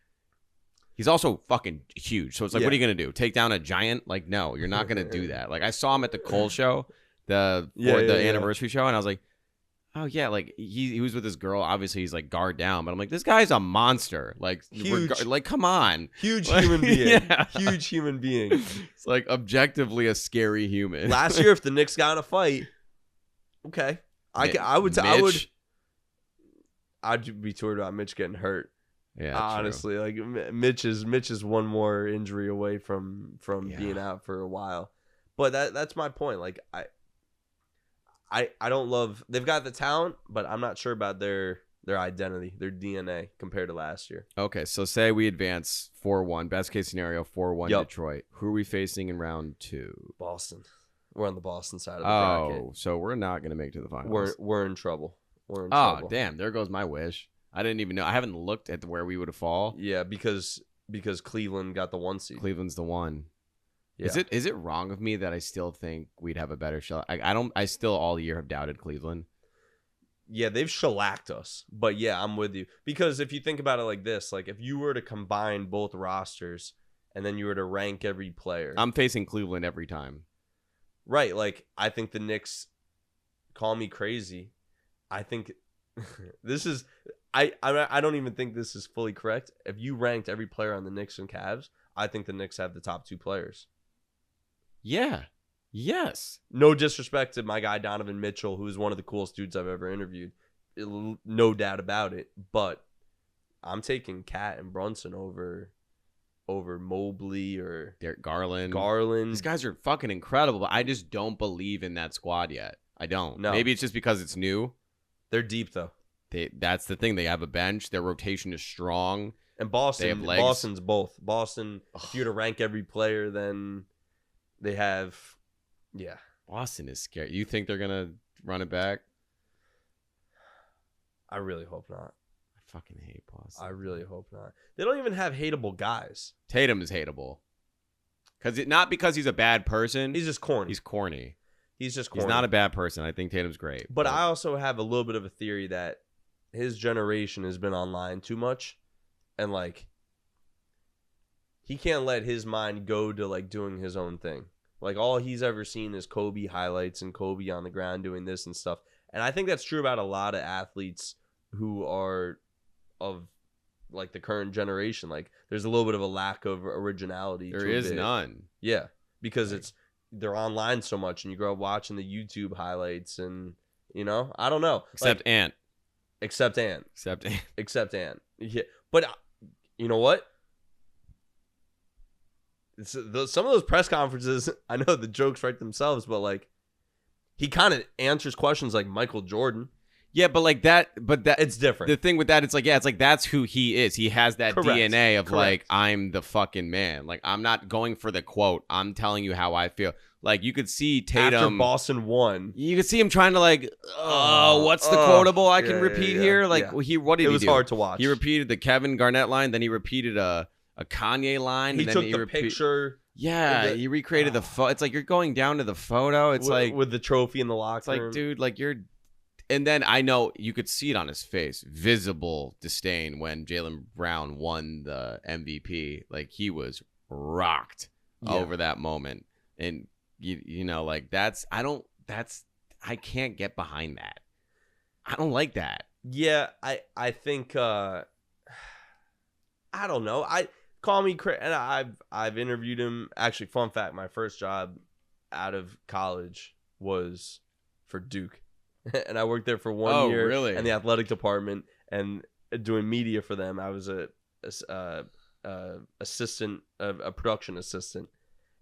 He's also fucking huge. So it's like, what are you gonna do? Take down a giant? Like, no, you're not gonna do that. Like I saw him at the Cole show. The anniversary show, and I was like, oh yeah, like he was with his girl. Obviously, he's like guard down, but I'm like, this guy's a monster. Like, huge, like come on, huge human being, huge human being. It's like objectively a scary human. Last year, if the Knicks got in a fight, okay, I'd be worried about Mitch getting hurt. Yeah, honestly, like Mitch is one more injury away from being out for a while. But that's my point. Like I don't love. They've got the talent, but I'm not sure about their identity, their DNA compared to last year. Okay, so say we advance 4-1. Best case scenario, 4-1 Detroit. Who are we facing in round 2? Boston. We're on the Boston side of the bracket. Oh, so we're not gonna make it to the finals. We're in trouble. We're in trouble. Oh, damn! There goes my wish. I didn't even know. I haven't looked at where we would have fall. Yeah, because Cleveland got the 1 seed. Cleveland's the 1. Yeah. Is it wrong of me that I still think we'd have a better shot? I still all year have doubted Cleveland. Yeah, they've shellacked us. But yeah, I'm with you. Because if you think about it like this, like if you were to combine both rosters and then you were to rank every player. I'm facing Cleveland every time. Right, like I think the Knicks, call me crazy. I think this is I don't even think this is fully correct. If you ranked every player on the Knicks and Cavs, I think the Knicks have the top 2 players. Yeah. Yes. No disrespect to my guy Donovan Mitchell, who is one of the coolest dudes I've ever interviewed. No doubt about it. But I'm taking Cat and Brunson over Mobley or Derek Garland. These guys are fucking incredible, but I just don't believe in that squad yet. I don't. No. Maybe it's just because it's new. They're deep though. That's the thing. They have a bench. Their rotation is strong. And Boston, they have legs. Boston's both. Boston, if you were to rank every player, then they have, yeah. Boston is scary. You think they're going to run it back? I really hope not. fucking hate Boston. I really hope not. They don't even have hateable guys. Tatum is hateable. Not because he's a bad person. He's just corny. He's corny. He's just corny. He's not a bad person. I think Tatum's great. But I also have a little bit of a theory that his generation has been online too much. And, like, he can't let his mind go to, like, doing his own thing. Like, all he's ever seen is Kobe highlights and Kobe on the ground doing this and stuff. And I think that's true about a lot of athletes who are of, like, the current generation. Like, there's a little bit of a lack of originality. There is none. Yeah, because they're online so much, and you grow up watching the YouTube highlights, and, you know, I don't know. Except Ant. Except Ant. Yeah, but you know what? Some of those press conferences, I know the jokes write themselves, but, like, he kind of answers questions like Michael Jordan. Yeah, but it's different. The thing with that, it's like that's who he is. He has that Correct. DNA of Correct. like, I'm the fucking man. Like, I'm not going for the quote. I'm telling you how I feel. Like, you could see Tatum after Boston won. You could see him trying to like, what's the quotable I can repeat here? Like, what did he do? It was hard to watch. He repeated the Kevin Garnett line, then he repeated a Kanye line. He and then took the picture. Yeah, he recreated the photo. It's like you're going down to the photo. It's like with the trophy in the locker room. It's like, dude, like you're. And then I know you could see it on his face, visible disdain when Jaylen Brown won the MVP. Like, he was rocked over that moment. And you know, like I can't get behind that. I don't like that. Yeah, I think I don't know. Call me crazy, and I've interviewed him. Actually, fun fact, my first job out of college was for Duke. And I worked there for 1 year really? in the athletic department and doing media for them. I was a production assistant,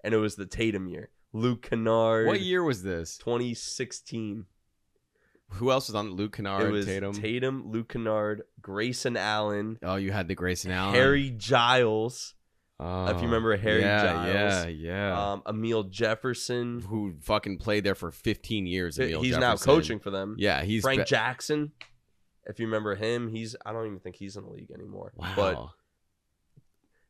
and it was the Tatum year. Luke Kennard. What year was this? 2016. Who else was on Luke Kennard? It was Tatum, Luke Kennard, Grayson Allen. Oh, you had the Grayson Allen. Harry Giles. If you remember Harry Giles. Yeah. Emil Jefferson. Who fucking played there for 15 years. He's now coaching for them. Yeah, he's Frank Jackson. If you remember him, I don't even think he's in the league anymore. Wow. But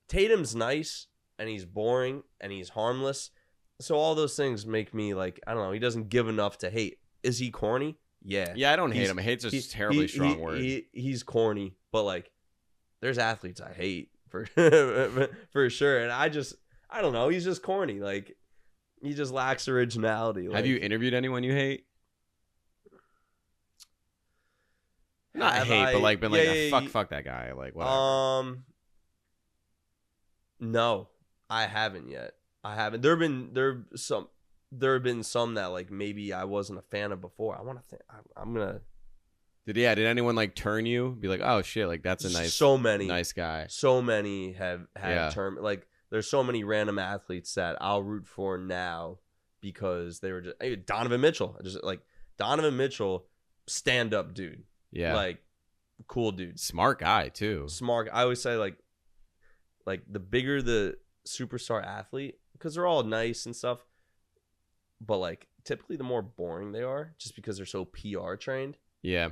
Tatum's nice, and he's boring, and he's harmless. So all those things make me like, I don't know, he doesn't give enough to hate. Is he corny? Yeah. Yeah, I don't hate him. Hate's just a terribly strong word. He's corny, but like, there's athletes I hate for sure. And I don't know. He's just corny. Like, he just lacks originality. Like, have you interviewed anyone you hate? Not hate, but like been like, fuck that guy. Like, whatever. No, I haven't yet. I haven't. There have been some that like maybe I wasn't a fan of before. I want to think. I'm gonna. Did anyone like turn you? Be like, oh shit, like that's a nice guy. So many have turned. Like, there's so many random athletes that I'll root for now because they were just Donovan Mitchell. Donovan Mitchell, stand up dude. Yeah, like cool dude. Smart guy too. Smart. I always say like the bigger the superstar athlete, because they're all nice and stuff, but like typically the more boring they are, just because they're so PR trained. Yeah.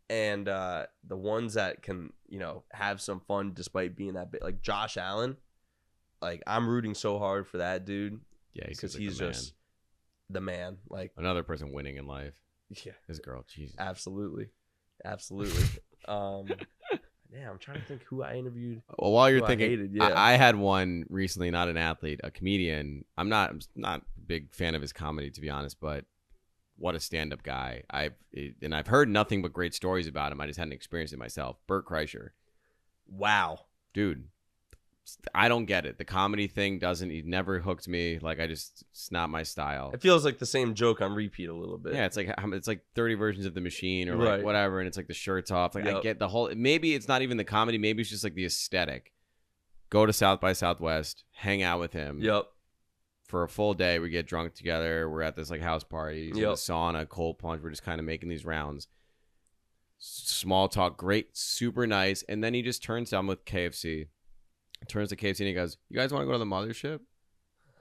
And the ones that can, have some fun despite being that big, like Josh Allen, like I'm rooting so hard for that dude. Yeah, because he's just the man. Like another person winning in life. Yeah, his girl. Jesus. Absolutely. Yeah, I'm trying to think who I interviewed. Well, while you're thinking, I had one recently, not an athlete, a comedian. I'm not a big fan of his comedy, to be honest, but what a stand-up guy. I've heard nothing but great stories about him. I just hadn't experienced it myself. Bert Kreischer. Wow. Dude, I don't get it. The comedy thing he never hooked me. Like, it's not my style. It feels like the same joke on repeat a little bit. Yeah, it's like 30 versions of The Machine or like whatever, and it's like the shirt's off. Like, I get the whole, maybe it's not even the comedy, maybe it's just like the aesthetic. Go to South by Southwest, hang out with him. Yep. For a full day, we get drunk together. We're at this like house party. He's in the sauna, cold plunge. We're just kind of making these rounds. Small talk, great, super nice. And then he just turns down with KFC. Turns to KFC and he goes, "You guys want to go to the mothership?"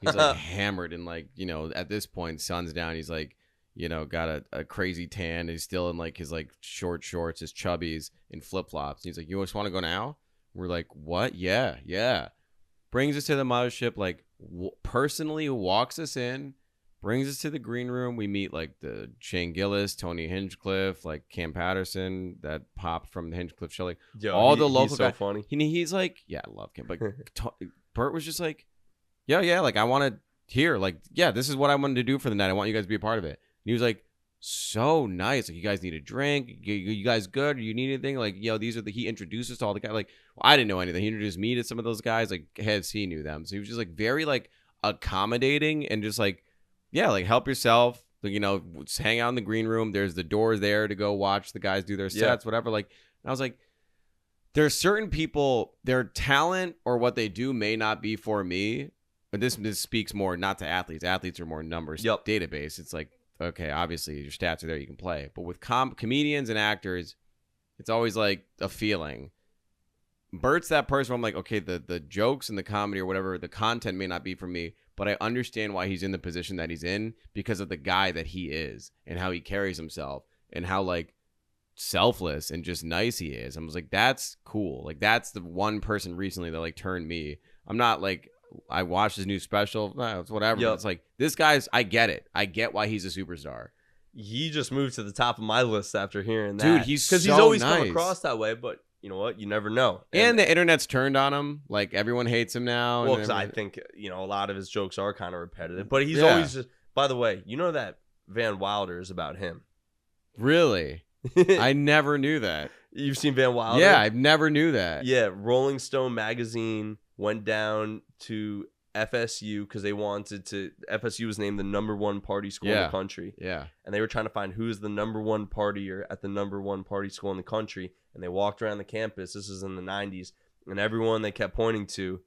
He's like hammered and like, at this point, sun's down. He's like, you know, got a crazy tan. He's still in like his like short shorts, his chubbies, and flip flops. He's like, you just want to go now? We're like, what? Yeah. Brings us to the mothership, like personally walks us in, brings us to the green room. We meet like the Shane Gillis, Tony Hinchcliffe, like Cam Patterson that popped from the Hinchcliffe show. Like all the local he's so guys. funny. He's like, yeah, I love Cam. But Bert was just like, yeah, like I want to hear, like, yeah, this is what I wanted to do for the night. I want you guys to be a part of it. And he was like, so nice. Like, you guys need a drink? You guys good? Do you need anything? Like, these are he introduced us to all the guys. Like, well, I didn't know anything. He introduced me to some of those guys. Like, he knew them. So he was just like very like accommodating and just like, yeah, like help yourself. Like, just hang out in the green room. There's the doors there to go watch the guys do their sets, whatever. Like, and I was like, there's certain people, their talent or what they do may not be for me. But this speaks more not to athletes. Athletes are more numbers database. It's like, okay, obviously your stats are there, you can play. But with comedians and actors, it's always like a feeling. Bert's that person where I'm like, okay, the jokes and the comedy or whatever, the content may not be for me, but I understand why he's in the position that he's in because of the guy that he is and how he carries himself and how like selfless and just nice he is. I was like, that's cool. Like that's the one person recently that like turned me. I'm not like, I watched his new special. It's whatever. It's like, this guy's, I get it. I get why he's a superstar. He just moved to the top of my list after hearing that. Dude, he's because he's always come across that way, but you know what? You never know. And the internet's turned on him. Like, everyone hates him now. Well, because I think, a lot of his jokes are kind of repetitive, but he's always just, by the way, you know that Van Wilder is about him. Really? I never knew that. You've seen Van Wilder? Yeah, I never knew that. Yeah, Rolling Stone magazine went down to FSU because they wanted to. FSU was named the #1 party school in the country. Yeah, and they were trying to find who's the #1 partier at the #1 party school in the country. And they walked around the campus. This is in the '90s, and everyone they kept pointing to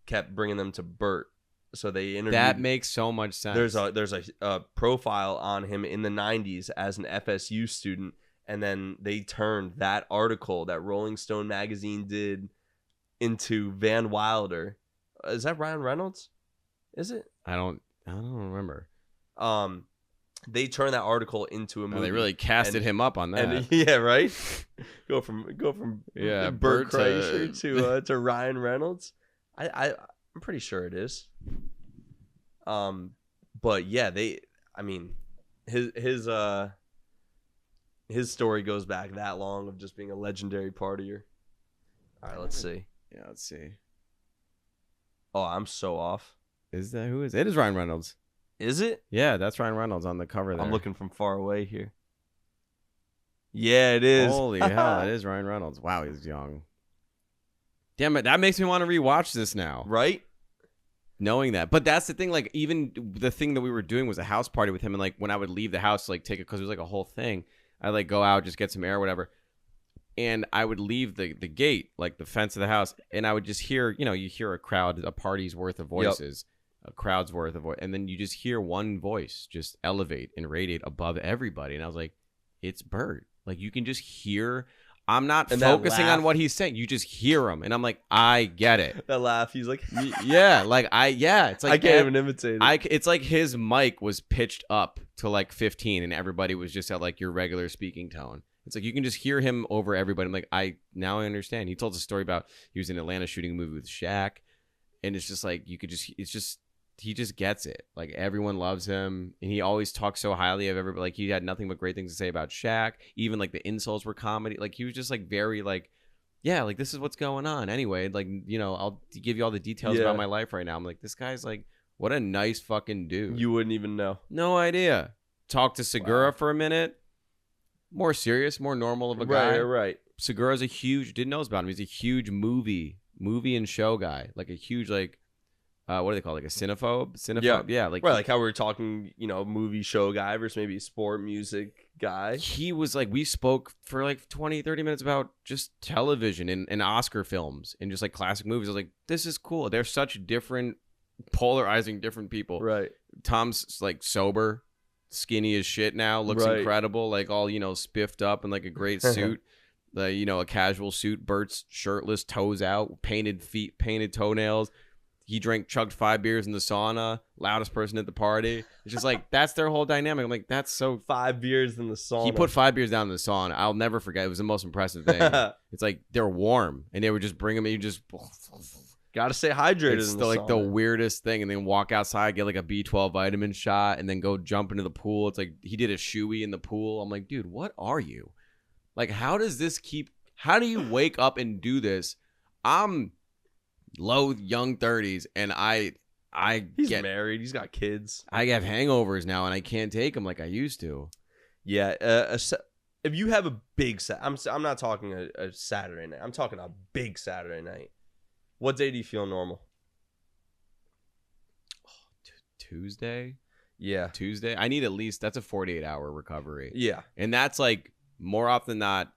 kept bringing them to Bert. So they interviewed. That makes so much sense. There's a profile on him in the '90s as an FSU student, and then they turned that article that Rolling Stone magazine did into Van Wilder. Is that Ryan Reynolds? Is it? I don't remember. They turned that article into a movie. They really casted him up on that. And, yeah, right. Go from Bert Kreischer to Ryan Reynolds. I'm pretty sure it is. But yeah, his story goes back that long of just being a legendary partier. All right, let's see. Yeah, let's see. Oh, I'm so off. Is that who is it? It is Ryan Reynolds. Is it? Yeah, that's Ryan Reynolds on the cover there. I'm looking from far away here. Yeah, it is. Holy hell, that is Ryan Reynolds. Wow, he's young. Damn it, that makes me want to rewatch this now. Right? Knowing that. But that's the thing, like, even the thing that we were doing was a house party with him, and like when I would leave the house to like take it, because it was like a whole thing, I'd like go out, just get some air or whatever. And I would leave the gate, like the fence of the house, and I would just hear, you hear a crowd, a party's worth of voices, a crowd's worth of voice, and then you just hear one voice just elevate and radiate above everybody. And I was like, it's Bert. Like, you can just hear. I'm not focusing on what he's saying. You just hear him, and I'm like, I get it. That laugh, he's like, yeah, like it's like I can't even imitate it. It's like his mic was pitched up to like 15, and everybody was just at like your regular speaking tone. It's like you can just hear him over everybody. I'm like, now I understand. He told us a story about he was in Atlanta shooting a movie with Shaq, and it's just like he just gets it. Like, everyone loves him, and he always talks so highly of everybody. Like, he had nothing but great things to say about Shaq. Even like the insults were comedy. Like, he was just like very like, yeah, like this is what's going on. Anyway, like, I'll give you all the details about my life right now. I'm like, this guy's like, what a nice fucking dude. You wouldn't even know. No idea. Talked to Segura for a minute. More serious, more normal of a guy. Right. Segura's didn't know about him. He's a huge movie and show guy. Like a huge, like, what do they call it? Like a cinephobe? Yeah. Like, right, like how we were talking, movie show guy versus maybe sport music guy. He was like, we spoke for like 20, 30 minutes about just television and Oscar films and just like classic movies. I was like, this is cool. They're such different, polarizing different people. Right. Tom's like sober, skinny as shit now, looks incredible, like all, spiffed up in like a great suit. A casual suit. Bert's shirtless, toes out, painted feet, painted toenails. he chugged 5 beers in the sauna, loudest person at the party. It's just like, that's their whole dynamic. I'm like, that's so. 5 beers in the sauna. He put 5 beers down in the sauna. I'll never forget. It was the most impressive thing. It's like they're warm, and they would just bring them, and you just. Gotta stay hydrated. It's still like the weirdest thing, and then walk outside, get like a B12 vitamin shot, and then go jump into the pool. It's like he did a shoey in the pool. I'm like, dude, what are you? Like, how do you wake up and do this? I'm young 30s, and he's married. He's got kids. I have hangovers now, and I can't take them like I used to. Yeah, if you have a big I'm not talking a Saturday night. I'm talking a big Saturday night. What day do you feel normal? Tuesday? Yeah. Tuesday? I need at least, that's a 48-hour recovery. Yeah. And that's like, more often than not,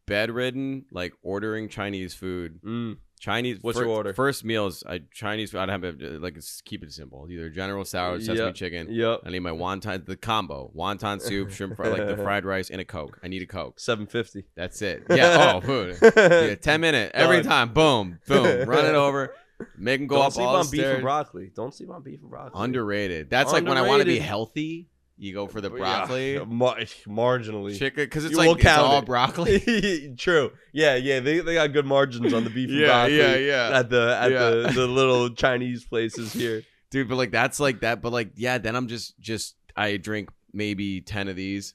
bedridden, like ordering Chinese food. Chinese. What's your order? First meals, Chinese food, I'd have it, like, keep it simple. Either General Tso, sesame chicken. Yep. I need my the combo. Wonton soup, shrimp fry, like the fried rice, and a Coke. I need a Coke. $7.50. That's it. Yeah. Oh, food. Yeah, 10 minutes. Every time. Boom. Boom. Run it over. Make them go up all the stairs. Don't sleep on beef and broccoli. Don't sleep on beef and broccoli. Underrated. That's like when I want to be healthy. You go for the broccoli. Yeah, marginally. Chicken, because it's like it's all broccoli. True. Yeah. They got good margins on the beef and broccoli. Yeah. At the little Chinese places here. Dude, but like that's like that. But like, yeah, then I'm just I drink maybe 10 of these.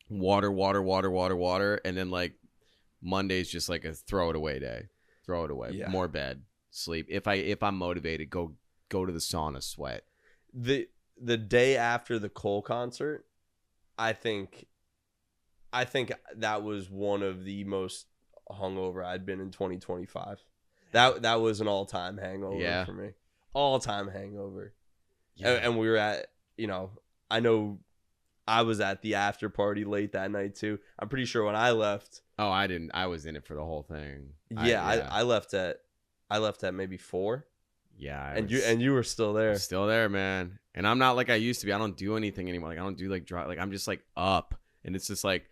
Water. And then like Monday's just like a throw it away day. Throw it away. Yeah. More bed. Sleep. If I'm motivated, go to the sauna, sweat. The day after the Cole concert, I think that was one of the most hungover I'd been in 2025. That was an all-time hangover for me. All-time hangover. Yeah. And we were at, I know I was at the after party late that night too. I'm pretty sure when I left. Oh, I didn't. I was in it for the whole thing. I left at maybe 4. Yeah. And you were still there. Still there, man. And I'm not like I used to be. I don't do anything anymore. Like I don't do like dry. Like I'm just like up, and it's just like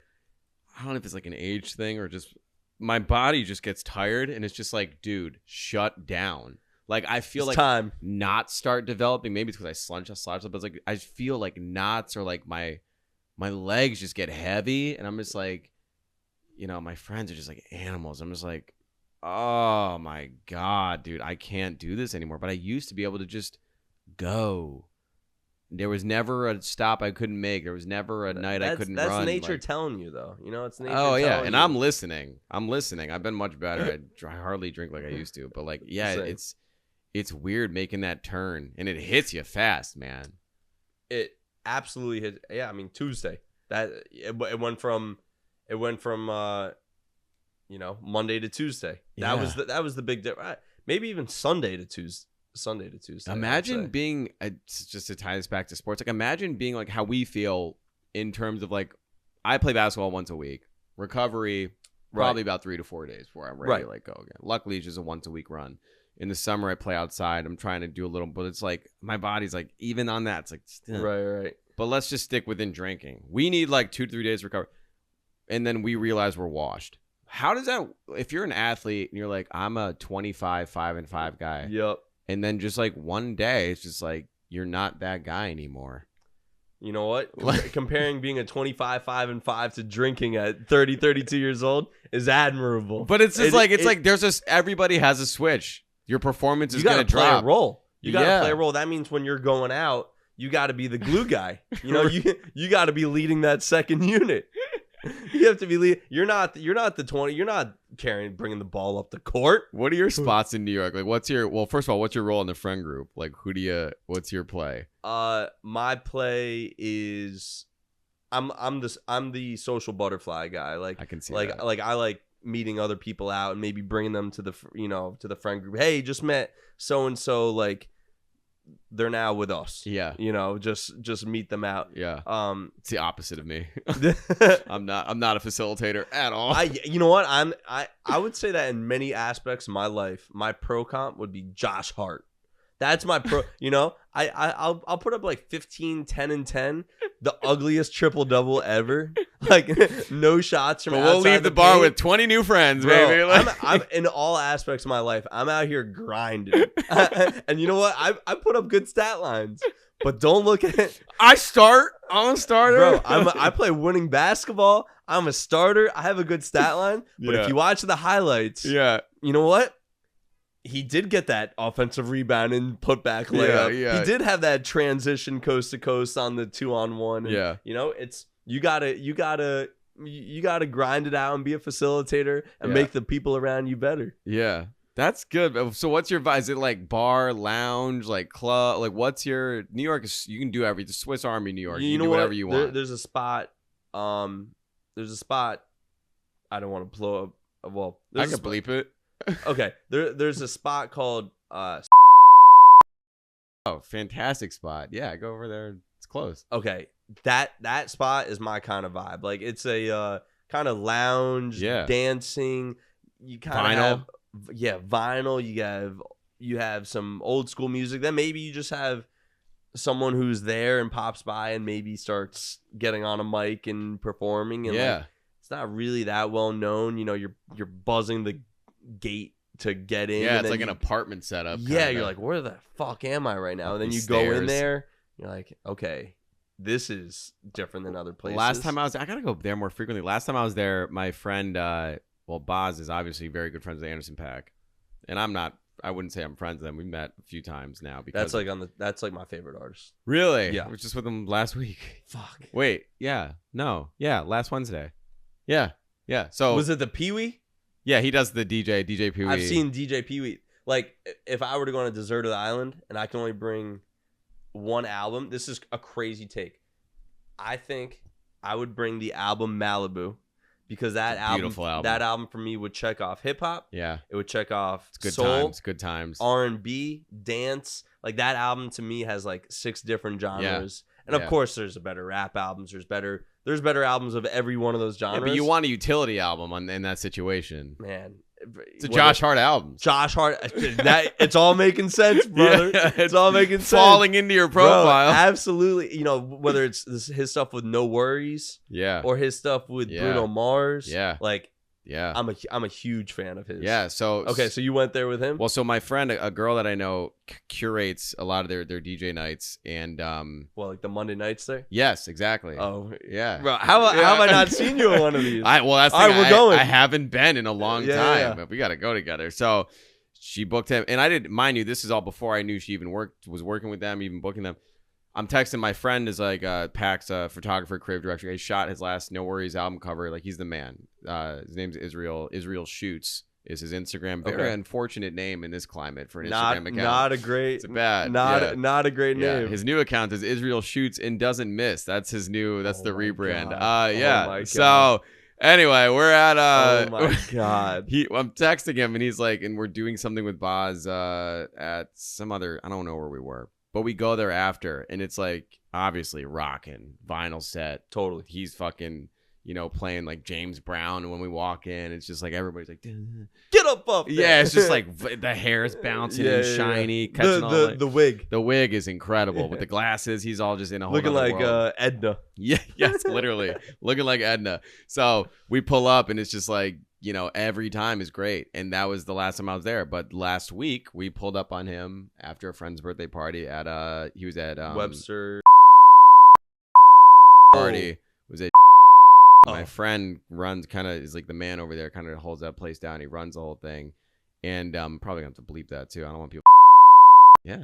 I don't know if it's like an age thing or just my body just gets tired, and it's just like, dude, shut down. Like I feel like time knots start developing. Maybe it's because I slouch, but it's like I feel like knots or like my legs just get heavy, and I'm just like, my friends are just like animals. I'm just like, oh my God, dude, I can't do this anymore. But I used to be able to just go. There was never a stop I couldn't make. There was never a night I couldn't run. That's nature telling you, though. It's nature. Oh yeah, and you. I'm listening. I've been much better. I hardly drink like I used to, but like, yeah, Same. it's weird making that turn, and it hits you fast, man. It absolutely hit. Yeah, I mean Tuesday. It went from Monday to Tuesday. Yeah. That was the big difference. Maybe even Sunday to Tuesday. Imagine being just to tie this back to sports. Like imagine being like how we feel in terms of like I play basketball once a week. Recovery probably about 3 to 4 days before I'm ready to like go again. Luckily, it's just a once a week run. In the summer, I play outside. I'm trying to do a little, but it's like my body's like even on that. It's like still. Right. But let's just stick within drinking. We need like 2 to 3 days recovery, and then we realize we're washed. How does that? If you're an athlete and you're like, I'm a 25 5-5 guy. Yep. And then just like one day, it's just like you're not that guy anymore. You know what? Comparing being a 25 5-5 to drinking at 30, 32 years old is admirable. But it's just like there's just everybody has a switch. Your performance is going to drop. You got to play a role. You got to play a role. That means when you're going out, you got to be the glue guy. You got to be leading that second unit. You have to be You're not the 20. You're not bringing the ball up the court. What are your spots in New York? Like, first of all, what's your role in the friend group? Like, what's your play? My play is, I'm the social butterfly guy. Like, I can see like, that. Like, I like meeting other people out and maybe bringing them to the friend group. Hey, just met so and so. Like, they're now with us. Yeah. Just meet them out. Yeah. It's the opposite of me. I'm not a facilitator at all. You know what? I would say that in many aspects of my life, my pro comp would be Josh Hart. That's my pro. I'll put up like 15, 10 and 10, the ugliest triple-double ever. Like, no shots from But we'll outside leave the bar paint. with 20 new friends, Bro, baby. Like- I'm in all aspects of my life. I'm out here grinding. And you know what? I put up good stat lines. But don't look at it. I'm a starter. Bro, I play winning basketball. I'm a starter. I have a good stat line. But Yeah. if you watch the highlights, Yeah. you know what? He did get that offensive rebound and put back layup. Yeah. He did have that transition coast to coast on the 2-on-1. And, Yeah. you know, it's you gotta grind it out and be a facilitator and make the people around you better. Yeah. That's good. So what's your vibe? Is it like bar, lounge, like club? Like what's your New York? You can do everything. Swiss Army New York. You can do whatever you want. There's a spot. There's a spot. I don't want to blow up. Well, I can bleep it. Okay. There's a spot called Oh, fantastic spot. Yeah, go over there. It's close. Okay. That spot is my kind of vibe. Like it's a kind of lounge, dancing. You kind of have vinyl. You have some old school music. Then maybe you just have someone who's there and pops by and maybe starts getting on a mic and performing. And like, it's not really that well known. You know, you're buzzing the gate to get in. Yeah, and it's like an apartment setup. Yeah, kinda. you're like, where the fuck am I right now? And then you Stairs. go in there. You're like, okay, this is different than other places. Last time I gotta go there more frequently. Last time I was there, my friend, Boz is obviously very good friends with Anderson Paak, and I wouldn't say I'm friends with them. We met a few times now. Because that's like my favorite artist. Really? Yeah. I was just with him last week. Fuck. Wait. Yeah. No. Yeah. Last Wednesday. Yeah. Yeah. So Was it the Pee Wee? Yeah, he does the DJ Pee Wee. I've seen DJ Pee Wee. Like, if I were to go on a deserted island and I can only bring one album, this is a crazy take. I think I would bring the album Malibu because that album for me would check off hip hop. Yeah, it would check off good soul, times, good times, R&B, dance. Like that album to me has like 6 different genres. And of course, there's better rap albums. There's better albums of every one of those genres. Yeah, but you want a utility album in that situation, man. It's a Josh Hart album. Josh Hart, it's all making sense, brother. Yeah, it's all making sense. Falling into your profile. Bro, absolutely. You know, whether it's his stuff with No Worries, or his stuff with Bruno Mars, like. Yeah, I'm a huge fan of his. Yeah, so you went there with him? Well, so my friend, a girl that I know, curates a lot of their DJ nights, and like the Monday nights there. Yes, exactly. Oh, yeah. Bro, how have I not seen you at one of these? That's we're going. I haven't been in a long time, yeah. but we got to go together. So she booked him, and I didn't mind you. This is all before I knew she even was working with them, even booking them. I'm texting my friend is like Paak's photographer, creative director. He shot his last No Worries album cover. Like he's the man. His name's Israel. Israel Shoots is his Instagram. Very unfortunate name in this climate for an Instagram account. Not a great. It's bad. Not a great name. His new account is Israel Shoots and Doesn't Miss. That's his new. That's the rebrand. God. Yeah. Oh my God. So anyway, we're at. Oh my God. I'm texting him and he's like, and we're doing something with Boz at some other. I don't know where we were. But we go there after, and it's like obviously rocking vinyl set. Totally. He's fucking, playing like James Brown. And when we walk in, it's just like everybody's like, get up there. Yeah, it's just like the hair is bouncing and shiny. Yeah. The wig. The wig is incredible with the glasses. He's all just in a whole looking like world. Edna. Yeah, yes, literally looking like Edna. So we pull up, and it's just like. Every time is great. And that was the last time I was there. But last week we pulled up on him after a friend's birthday party at he was at Webster party. Was it my friend runs is like the man over there, kind of holds that place down. He runs the whole thing. And probably gonna have to bleep that too. I don't want people Yeah.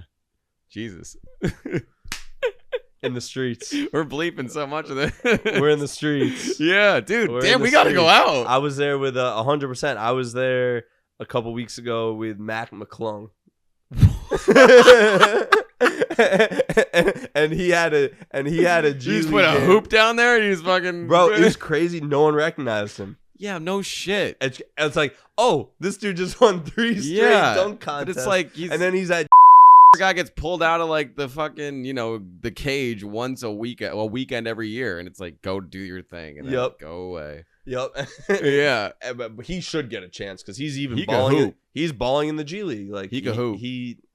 Jesus. In the streets. We're bleeping so much of this. We're in the streets. Yeah, dude. We gotta go out. I was there with 100%. I was there a couple weeks ago with McClung. and he had a G You just put a hoop down there and he was fucking bro, it was crazy. No one recognized him. Yeah, no shit. It's like, oh, this dude just won 3 straight dunk contests. But it's like and then he's at guy gets pulled out of like the fucking the cage once a weekend every year, and it's like go do your thing and then go away. Yep. Yeah. But he should get a chance because he's even He could balling. hoop. He's balling in the G League. Like He could hoop.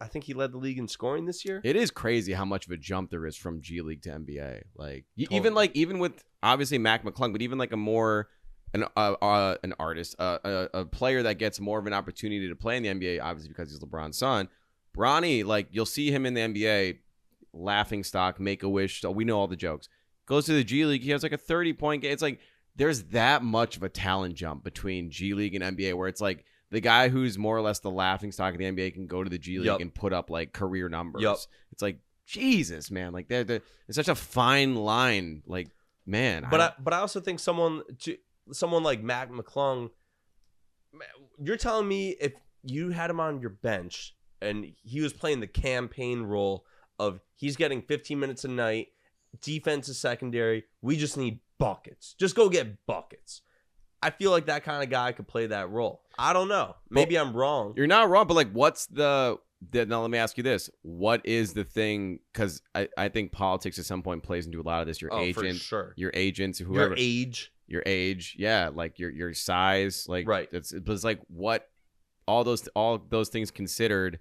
I think he led the league in scoring this year. It is crazy how much of a jump there is from G League to NBA. Like Totally. even with obviously McClung, but even like an artist, a player that gets more of an opportunity to play in the NBA, obviously because he's LeBron's son. Bronny, like you'll see him in the NBA, laughing stock, make a wish. So we know all the jokes. Goes to the G League, he has like a 30-point game. It's like there's that much of a talent jump between G League and NBA, where it's like the guy who's more or less the laughing stock of the NBA can go to the G League and put up like career numbers. It's like Jesus, man, like it's such a fine line, like man. But I also think someone like McClung, you're telling me if you had him on your bench and he was playing the campaign role of he's getting 15 minutes a night, defense is secondary, we just need buckets. Just go get buckets. I feel like that kind of guy could play that role. I don't know. Maybe I'm wrong. You're not wrong, but like what's now let me ask you this. What is the thing? Because I think politics at some point plays into a lot of this. Your agent, for sure. Your agents, whoever. Your age, yeah, like your size, like right. It's like what all those things considered.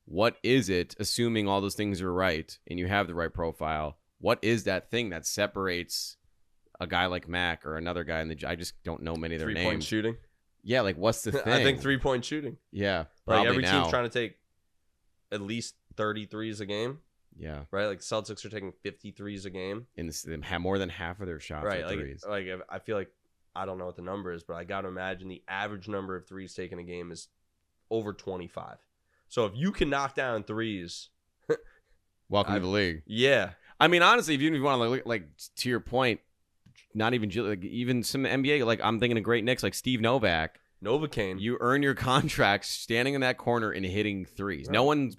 What is it? Assuming all those things are right and you have the right profile, what is that thing that separates a guy like Mac or another guy in the? I just don't know many of their names. 3-point shooting. Yeah, like what's the thing? I think 3-point shooting. Yeah, like every now. team's trying to take at least 33s a game. Yeah, right. Like the Celtics are taking 53s a game. They have more than half of their shots right. are threes. Like I feel like I don't know what the number is, but I got to imagine the average number of threes taken a game is over 25. So if you can knock down threes, welcome to the league. Yeah, I mean honestly, if you want to look like to your point. Not even like even some NBA, like I'm thinking of great Knicks like Steve Novak. Novocaine. You earn your contract standing in that corner and hitting threes. Right. No one's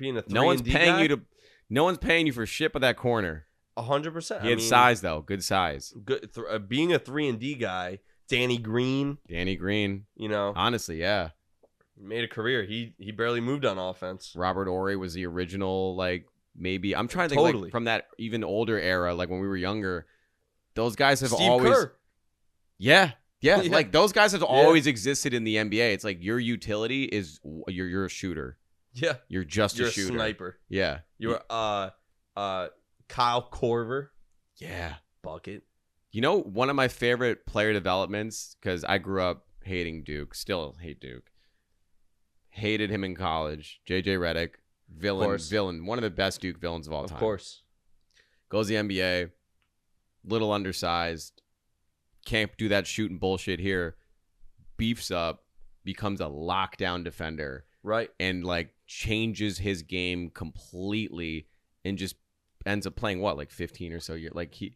paying you for shit but that corner. 100%. He had size though, good size. Good being a 3-and-D guy. Danny Green. You know, honestly, yeah, made a career. He barely moved on offense. Robert Horry was the original. Like maybe I'm trying to think like, from that even older era, like when we were younger. Those guys have Steve always, Kerr. Yeah. Like those guys have always existed in the NBA. It's like your utility is you're a shooter. Yeah, you're just a shooter, sniper. Yeah, you're Kyle Korver. Yeah, bucket. You know, one of my favorite player developments because I grew up hating Duke, still hate Duke. Hated him in college. JJ Redick, villain, one of the best Duke villains of all time. Of course, goes to the NBA. Little undersized, can't do that shooting bullshit here. Beefs up, becomes a lockdown defender, right? And like changes his game completely, and just ends up playing what, like 15 or so years. Like he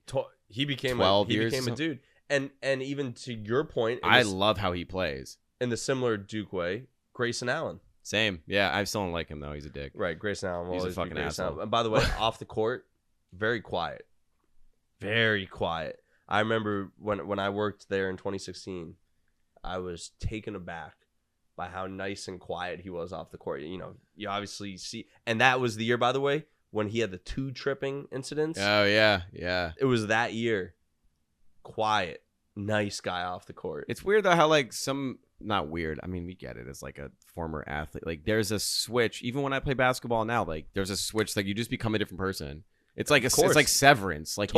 became 12 years. He became a dude. And even to your point, I love how he plays in the similar Duke way. Grayson Allen, same. Yeah, I still don't like him though. He's a dick. Right, Grayson Allen. He's a fucking asshole. And by the way, off the court, very quiet. Very quiet. I remember when I worked there in 2016, I was taken aback by how nice and quiet he was off the court. You know, you obviously see, and that was the year, by the way, when he had the 2 tripping incidents. Oh yeah. It was that year. Quiet, nice guy off the court. It's weird though how like not weird. I mean, we get it as like a former athlete. Like there's a switch. Even when I play basketball now, like there's a switch. Like you just become a different person. It's like it's like Severance. Like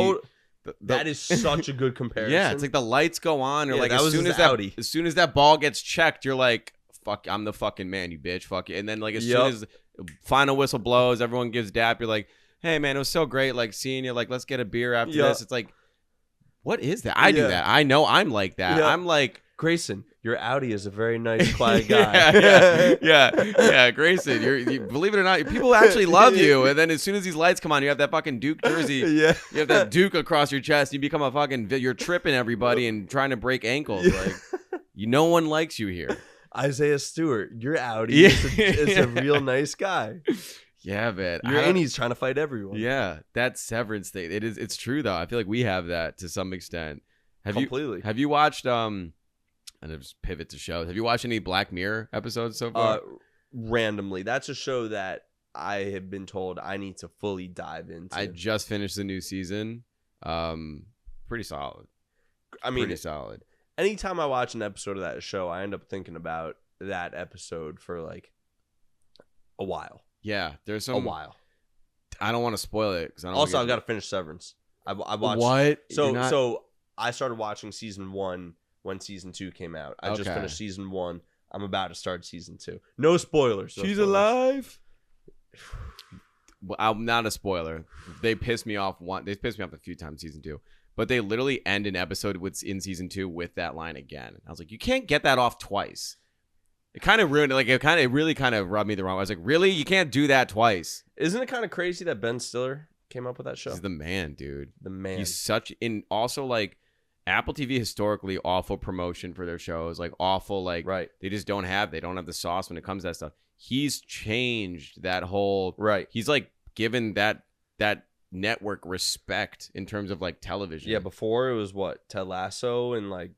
that is such a good comparison. Yeah, it's like the lights go on, or like as soon as that ball gets checked, you're like, "Fuck, I'm the fucking man, you bitch, fuck you." And then like as soon as final whistle blows, everyone gives dap. You're like, "Hey man, it was so great, like seeing you. Like let's get a beer after this." It's like, what is that? I do that. I know I'm like that. I'm like. Grayson, your Audi is a very nice, quiet guy. yeah. Grayson, you believe it or not, people actually love you. And then as soon as these lights come on, you have that fucking Duke jersey. Yeah, you have that Duke across your chest. You become a fucking. You're tripping everybody and trying to break ankles. Like, no one likes you here. Isaiah Stewart, your Audi is a real nice guy. Yeah, man. And he's trying to fight everyone. Yeah, that Severance thing. It's true though. I feel like we have that to some extent. Completely. Have you watched and just pivot to shows. Have you watched any Black Mirror episodes so far? Randomly. That's a show that I have been told I need to fully dive into. I just finished the new season. Pretty solid. I mean, pretty solid. anytime I watch an episode of that show, I end up thinking about that episode for like a while. Yeah, there's some. A while. I don't want to spoil it because I don't. Also, I've got to finish Severance. I watched. What? So I started watching season 1 when season 2 came out. I just finished season 1. I'm about to start season 2. No spoilers. She's alive. Well, I'm not a spoiler. They pissed me off They pissed me off a few times season 2, but they literally end an episode in season 2 with that line again. I was like, you can't get that off twice. It kind of ruined it. Like it really kind of rubbed me the wrong way. I was like, really? You can't do that twice. Isn't it kind of crazy that Ben Stiller came up with that show? He's the man, dude. The man. He's such also like Apple TV historically awful promotion for their shows, like awful, like right. They don't have the sauce when it comes to that stuff. He's changed that whole right. He's like given that network respect in terms of like television. Yeah, before it was what, Ted Lasso and like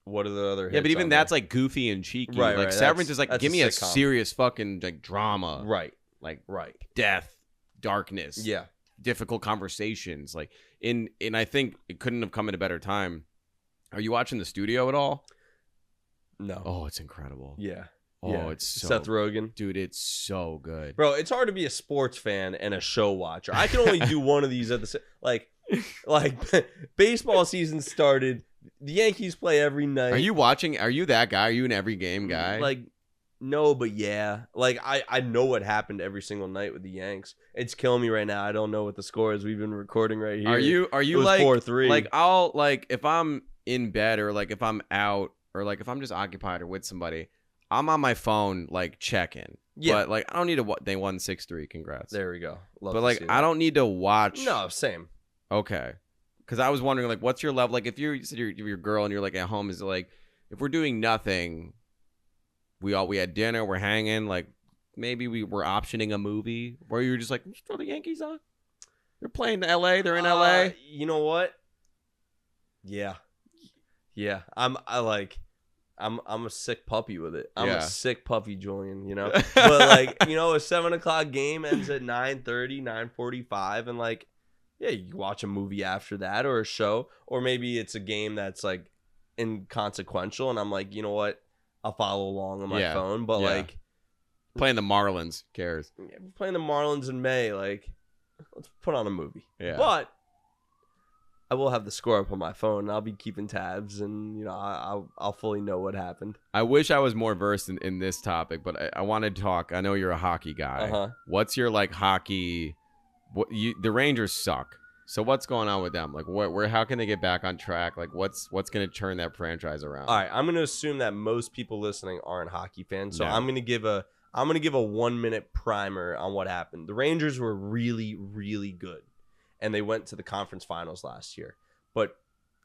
what are the other hits? Yeah, but even that's there? like goofy and cheeky. Right, like right. Severance is like give me a sitcom. serious fucking like drama. Right. Like right. Death, darkness. Yeah. Difficult conversations. Like and I think it couldn't have come at a better time. Are you watching The Studio at all? No. Oh, it's incredible. Yeah. Oh, yeah. it's so Seth Rogen. Dude, it's so good. Bro, it's hard to be a sports fan and a show watcher. I can only do one of these at the same like baseball season started. The Yankees play every night. Are you watching? Are you that guy? Are you an every game guy? Like, no, but yeah. Like, I know what happened every single night with the Yanks. It's killing me right now. I don't know what the score is. We've been recording right here. Are you it was like 4-3. Like I'll like if I'm in bed or like if I'm out or like if I'm just occupied or with somebody, I'm on my phone like checking. Yeah. But like I don't need to. They won 6-3. Congrats. There we go. Love but like I don't need to watch. No, same. Okay. Because I was wondering, like, what's your level? Like, if you said you're your girl and you're like at home, is it like, if we're doing nothing, we had dinner, we're hanging, like, maybe we're optioning a movie, or you're just like, just throw the Yankees on. They're playing LA. They're in LA. You know what? Yeah. I'm a sick puppy with it. I'm a sick puppy, Julian. You know, but like a 7:00 game ends at 9:30, 9:45, and like. Yeah, you watch a movie after that or a show, or maybe it's a game that's like inconsequential, and I'm like, you know what, I'll follow along on my phone. But like playing the Marlins, cares? Playing the Marlins in May, like let's put on a movie. Yeah, but I will have the score up on my phone, and I'll be keeping tabs, and I'll fully know what happened. I wish I was more versed in this topic, but I want to talk. I know you're a hockey guy. What's your like hockey? The Rangers suck. So what's going on with them? Like, where? How can they get back on track? Like, what's going to turn that franchise around? All right, I'm going to assume that most people listening aren't hockey fans, so I'm going to give a 1-minute primer on what happened. The Rangers were really, really good, and they went to the conference finals last year. But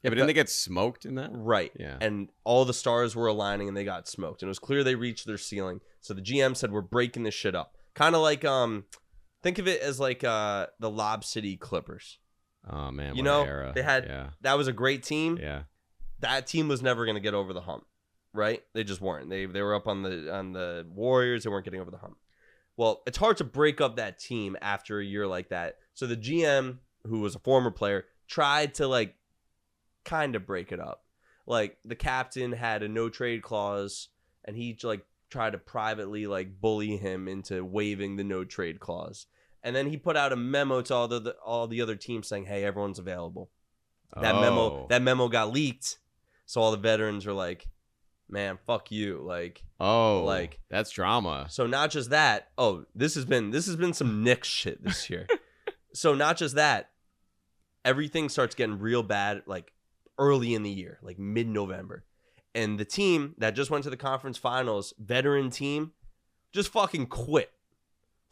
didn't they get smoked in that? Right. Yeah. And all the stars were aligning, and they got smoked, and it was clear they reached their ceiling. So the GM said, "We're breaking this shit up." Kind of like think of it as like the Lob City Clippers. Oh man, you what know an era. they had that was a great team. Yeah, that team was never going to get over the hump, right? They just weren't. They were up on the Warriors. They weren't getting over the hump. Well, it's hard to break up that team after a year like that. So the GM, who was a former player, tried to like kind of break it up. Like the captain had a no trade clause, and he like tried to privately like bully him into waiving the no trade clause. And then he put out a memo to all the other teams saying, "Hey, everyone's available." That memo got leaked, so all the veterans are like, "Man, fuck you!" Like, that's drama. So not just that. Oh, this has been some Knicks shit this year. So not just that. Everything starts getting real bad like early in the year, like mid-November, and the team that just went to the conference finals, veteran team, just fucking quit.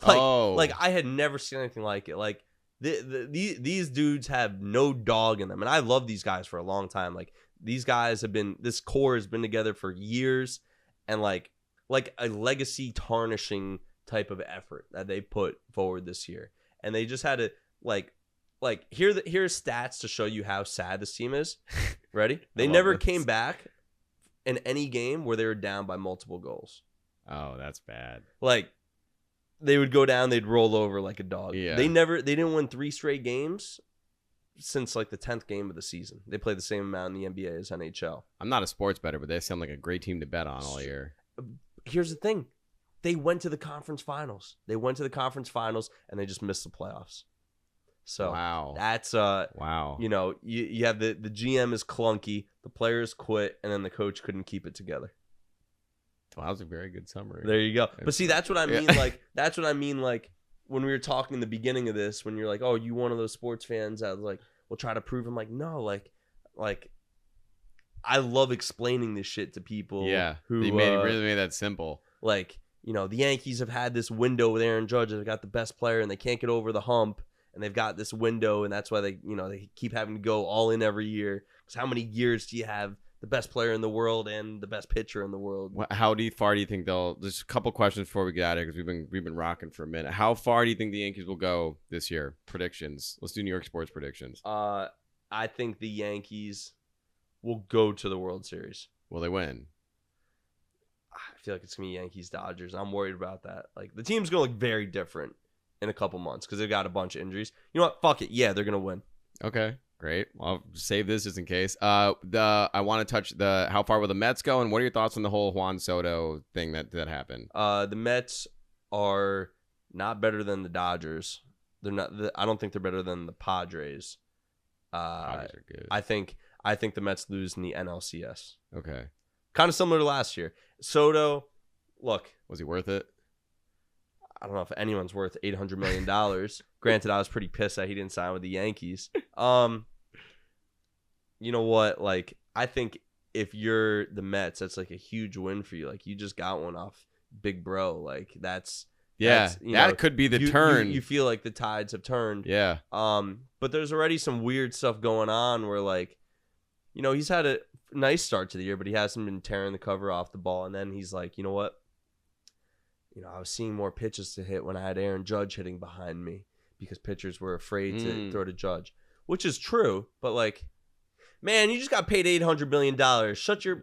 Like I had never seen anything like it. Like these dudes have no dog in them, and I love these guys for a long time. Like these guys this core has been together for years, and like a legacy tarnishing type of effort that they put forward this year, and they just had to like here's stats to show you how sad this team is. Ready? They never came back in any game where they were down by multiple goals. Oh, that's bad. Like. They would go down, they'd roll over like a dog. Yeah. They didn't win 3 straight games since like the 10th game of the season. They play the same amount in the NBA as NHL. I'm not a sports bettor, but they sound like a great team to bet on all year. Here's the thing. They went to the conference finals. And they just missed the playoffs. So wow. That's wow. You know, you have the GM is clunky, the players quit, and then the coach couldn't keep it together. Well, that was a very good summary. There you go. But see, that's what I mean. That's what I mean. Like when we were talking in the beginning of this, when you're like, "Oh, you one of those sports fans?" I was like, "We'll try to prove." I'm like, no, like I love explaining this shit to people. Yeah, who they really made that simple. Like, you know, the Yankees have had this window with Aaron Judge. They've got the best player, and they can't get over the hump. And they've got this window, and that's why they keep having to go all in every year. Because how many years do you have the best player in the world and the best pitcher in the world? How far do you think they'll? Just a couple questions before we get out of here, because we've been rocking for a minute. How far do you think the Yankees will go this year? Predictions. Let's do New York sports predictions. I think the Yankees will go to the World Series. Will they win? I feel like it's gonna be Yankees Dodgers. I'm worried about that. Like the team's gonna look very different in a couple months because they've got a bunch of injuries. You know what? Fuck it. Yeah, they're gonna win. Okay, great. Well, I'll save this just in case. I want to touch how far will the Mets go, and what are your thoughts on the whole Juan Soto thing that happened? The Mets are not better than the Dodgers. They're not. I don't think they're better than the Padres. Padres are good. I think the Mets lose in the NLCS. Okay. Kind of similar to last year. Soto, look. Was he worth it? I don't know if anyone's worth $800 million. Granted, I was pretty pissed that he didn't sign with the Yankees. You know what? Like, I think if you're the Mets, that's like a huge win for you. Like, you just got one off Big Bro. Like, that could be the turn. You feel like the tides have turned. Yeah. But there's already some weird stuff going on where, like, you know, he's had a nice start to the year, but he hasn't been tearing the cover off the ball. And then he's like, you know what? You know, I was seeing more pitches to hit when I had Aaron Judge hitting behind me because pitchers were afraid to throw to Judge, which is true. But like, man, you just got paid $800 million. Shut your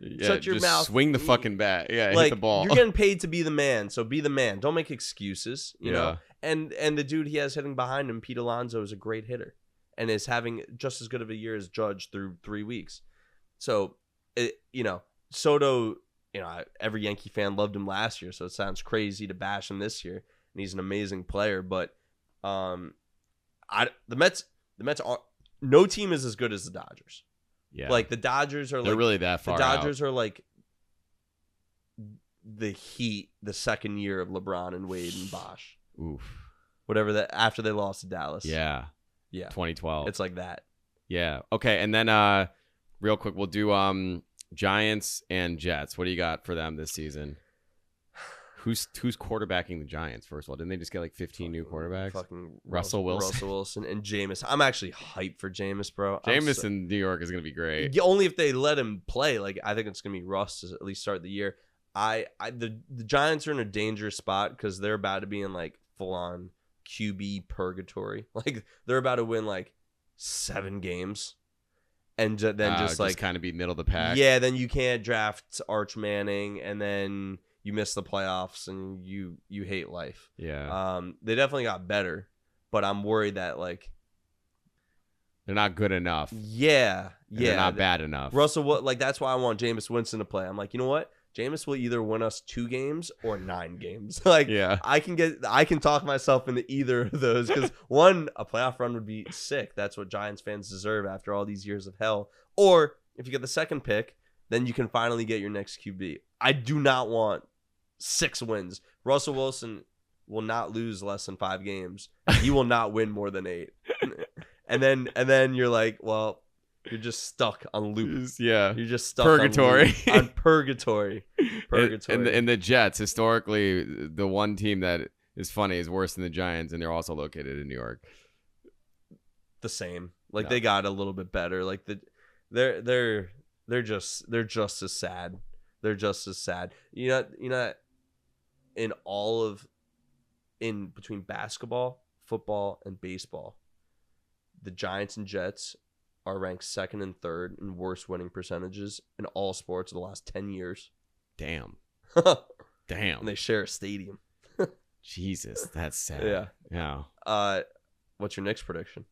mouth. Swing the fucking bat. Yeah, like, hit the ball. You're getting paid to be the man, so be the man. Don't make excuses. You know. And the dude he has hitting behind him, Pete Alonso, is a great hitter and is having just as good of a year as Judge through 3 weeks. So, Soto. You know, every Yankee fan loved him last year, so it sounds crazy to bash him this year. And he's an amazing player, but the Mets are no team is as good as the Dodgers. Yeah, like the Dodgers are. They're really that far. The Dodgers are like the Heat, the second year of LeBron and Wade and Bosh. Oof. Whatever that after they lost to Dallas. Yeah. 2012. It's like that. Yeah. Okay, and then real quick, we'll do Giants and Jets. What do you got for them this season? Who's quarterbacking the Giants, first of all? Didn't they just get like 15 new quarterbacks? Fucking Russell Wilson and Jameis. I'm actually hyped for Jameis, bro. Jameis in New York is going to be great. Yeah, only if they let him play. Like, I think it's going to be Russ to at least start the year. The Giants are in a dangerous spot because they're about to be in like full-on QB purgatory. Like, they're about to win like 7 games. And then just kind of be middle of the pack. Yeah, then you can't draft Arch Manning, and then you miss the playoffs, and you hate life. Yeah. They definitely got better, but I'm worried that like they're not good enough. Yeah. They're not bad enough. Russell, like that's why I want Jameis Winston to play. I'm like, you know what? Jameis will either win us 2 games or 9 games. Like, yeah. I can talk myself into either of those because one, a playoff run would be sick. That's what Giants fans deserve after all these years of hell. Or if you get the second pick, then you can finally get your next QB. I do not want 6 wins. Russell Wilson will not lose less than 5 games. He will not win more than 8. And then you're like, well, you're just stuck on loop. Yeah. You're just stuck purgatory. on purgatory. And the Jets, historically, the one team that is funny is worse than the Giants, and they're also located in New York. The same. Like, they got a little bit better. Like, they're just as sad. They're just as sad. You know, in between basketball, football, and baseball, the Giants and Jets are ranked 2nd and 3rd in worst winning percentages in all sports of the last 10 years. Damn. And they share a stadium. Jesus, that's sad. Yeah. What's your Knicks prediction?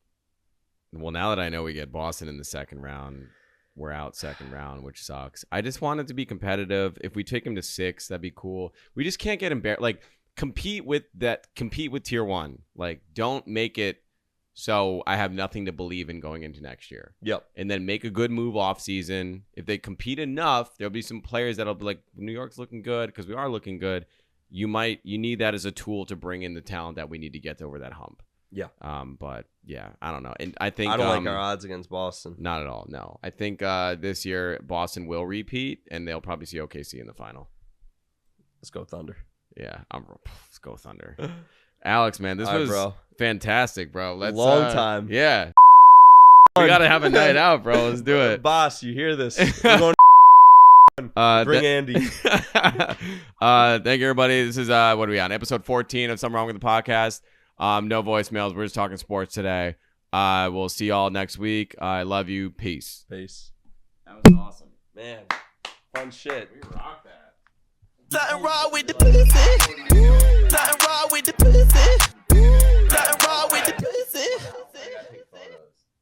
Well, now that I know we get Boston in the second round, we're out second round, which sucks. I just want it to be competitive. If we take him to 6, that'd be cool. We just can't get embarrassed. Like, compete with tier 1. Like, don't make it so I have nothing to believe in going into next year. Yep. And then make a good move off season. If they compete enough, there'll be some players that'll be like, New York's looking good because we are looking good. You need that as a tool to bring in the talent that we need to get over that hump. Yeah. But yeah, I don't know. And I think I don't like our odds against Boston. Not at all. No. I think this year Boston will repeat and they'll probably see OKC in the final. Let's go Thunder. Yeah, let's go Thunder. Alex, man, this was fantastic, bro. Long time. Yeah. We got to have a night out, bro. Let's do it. Boss, you hear this? We're going bring Andy. Thank you, everybody. This is what are we on? Episode 14 of Something Wrong with the Podcast. No voicemails. We're just talking sports today. We'll see y'all next week. I love you. Peace. Peace. That was awesome. Man, fun shit. We rocked that. Something wrong with the pussy.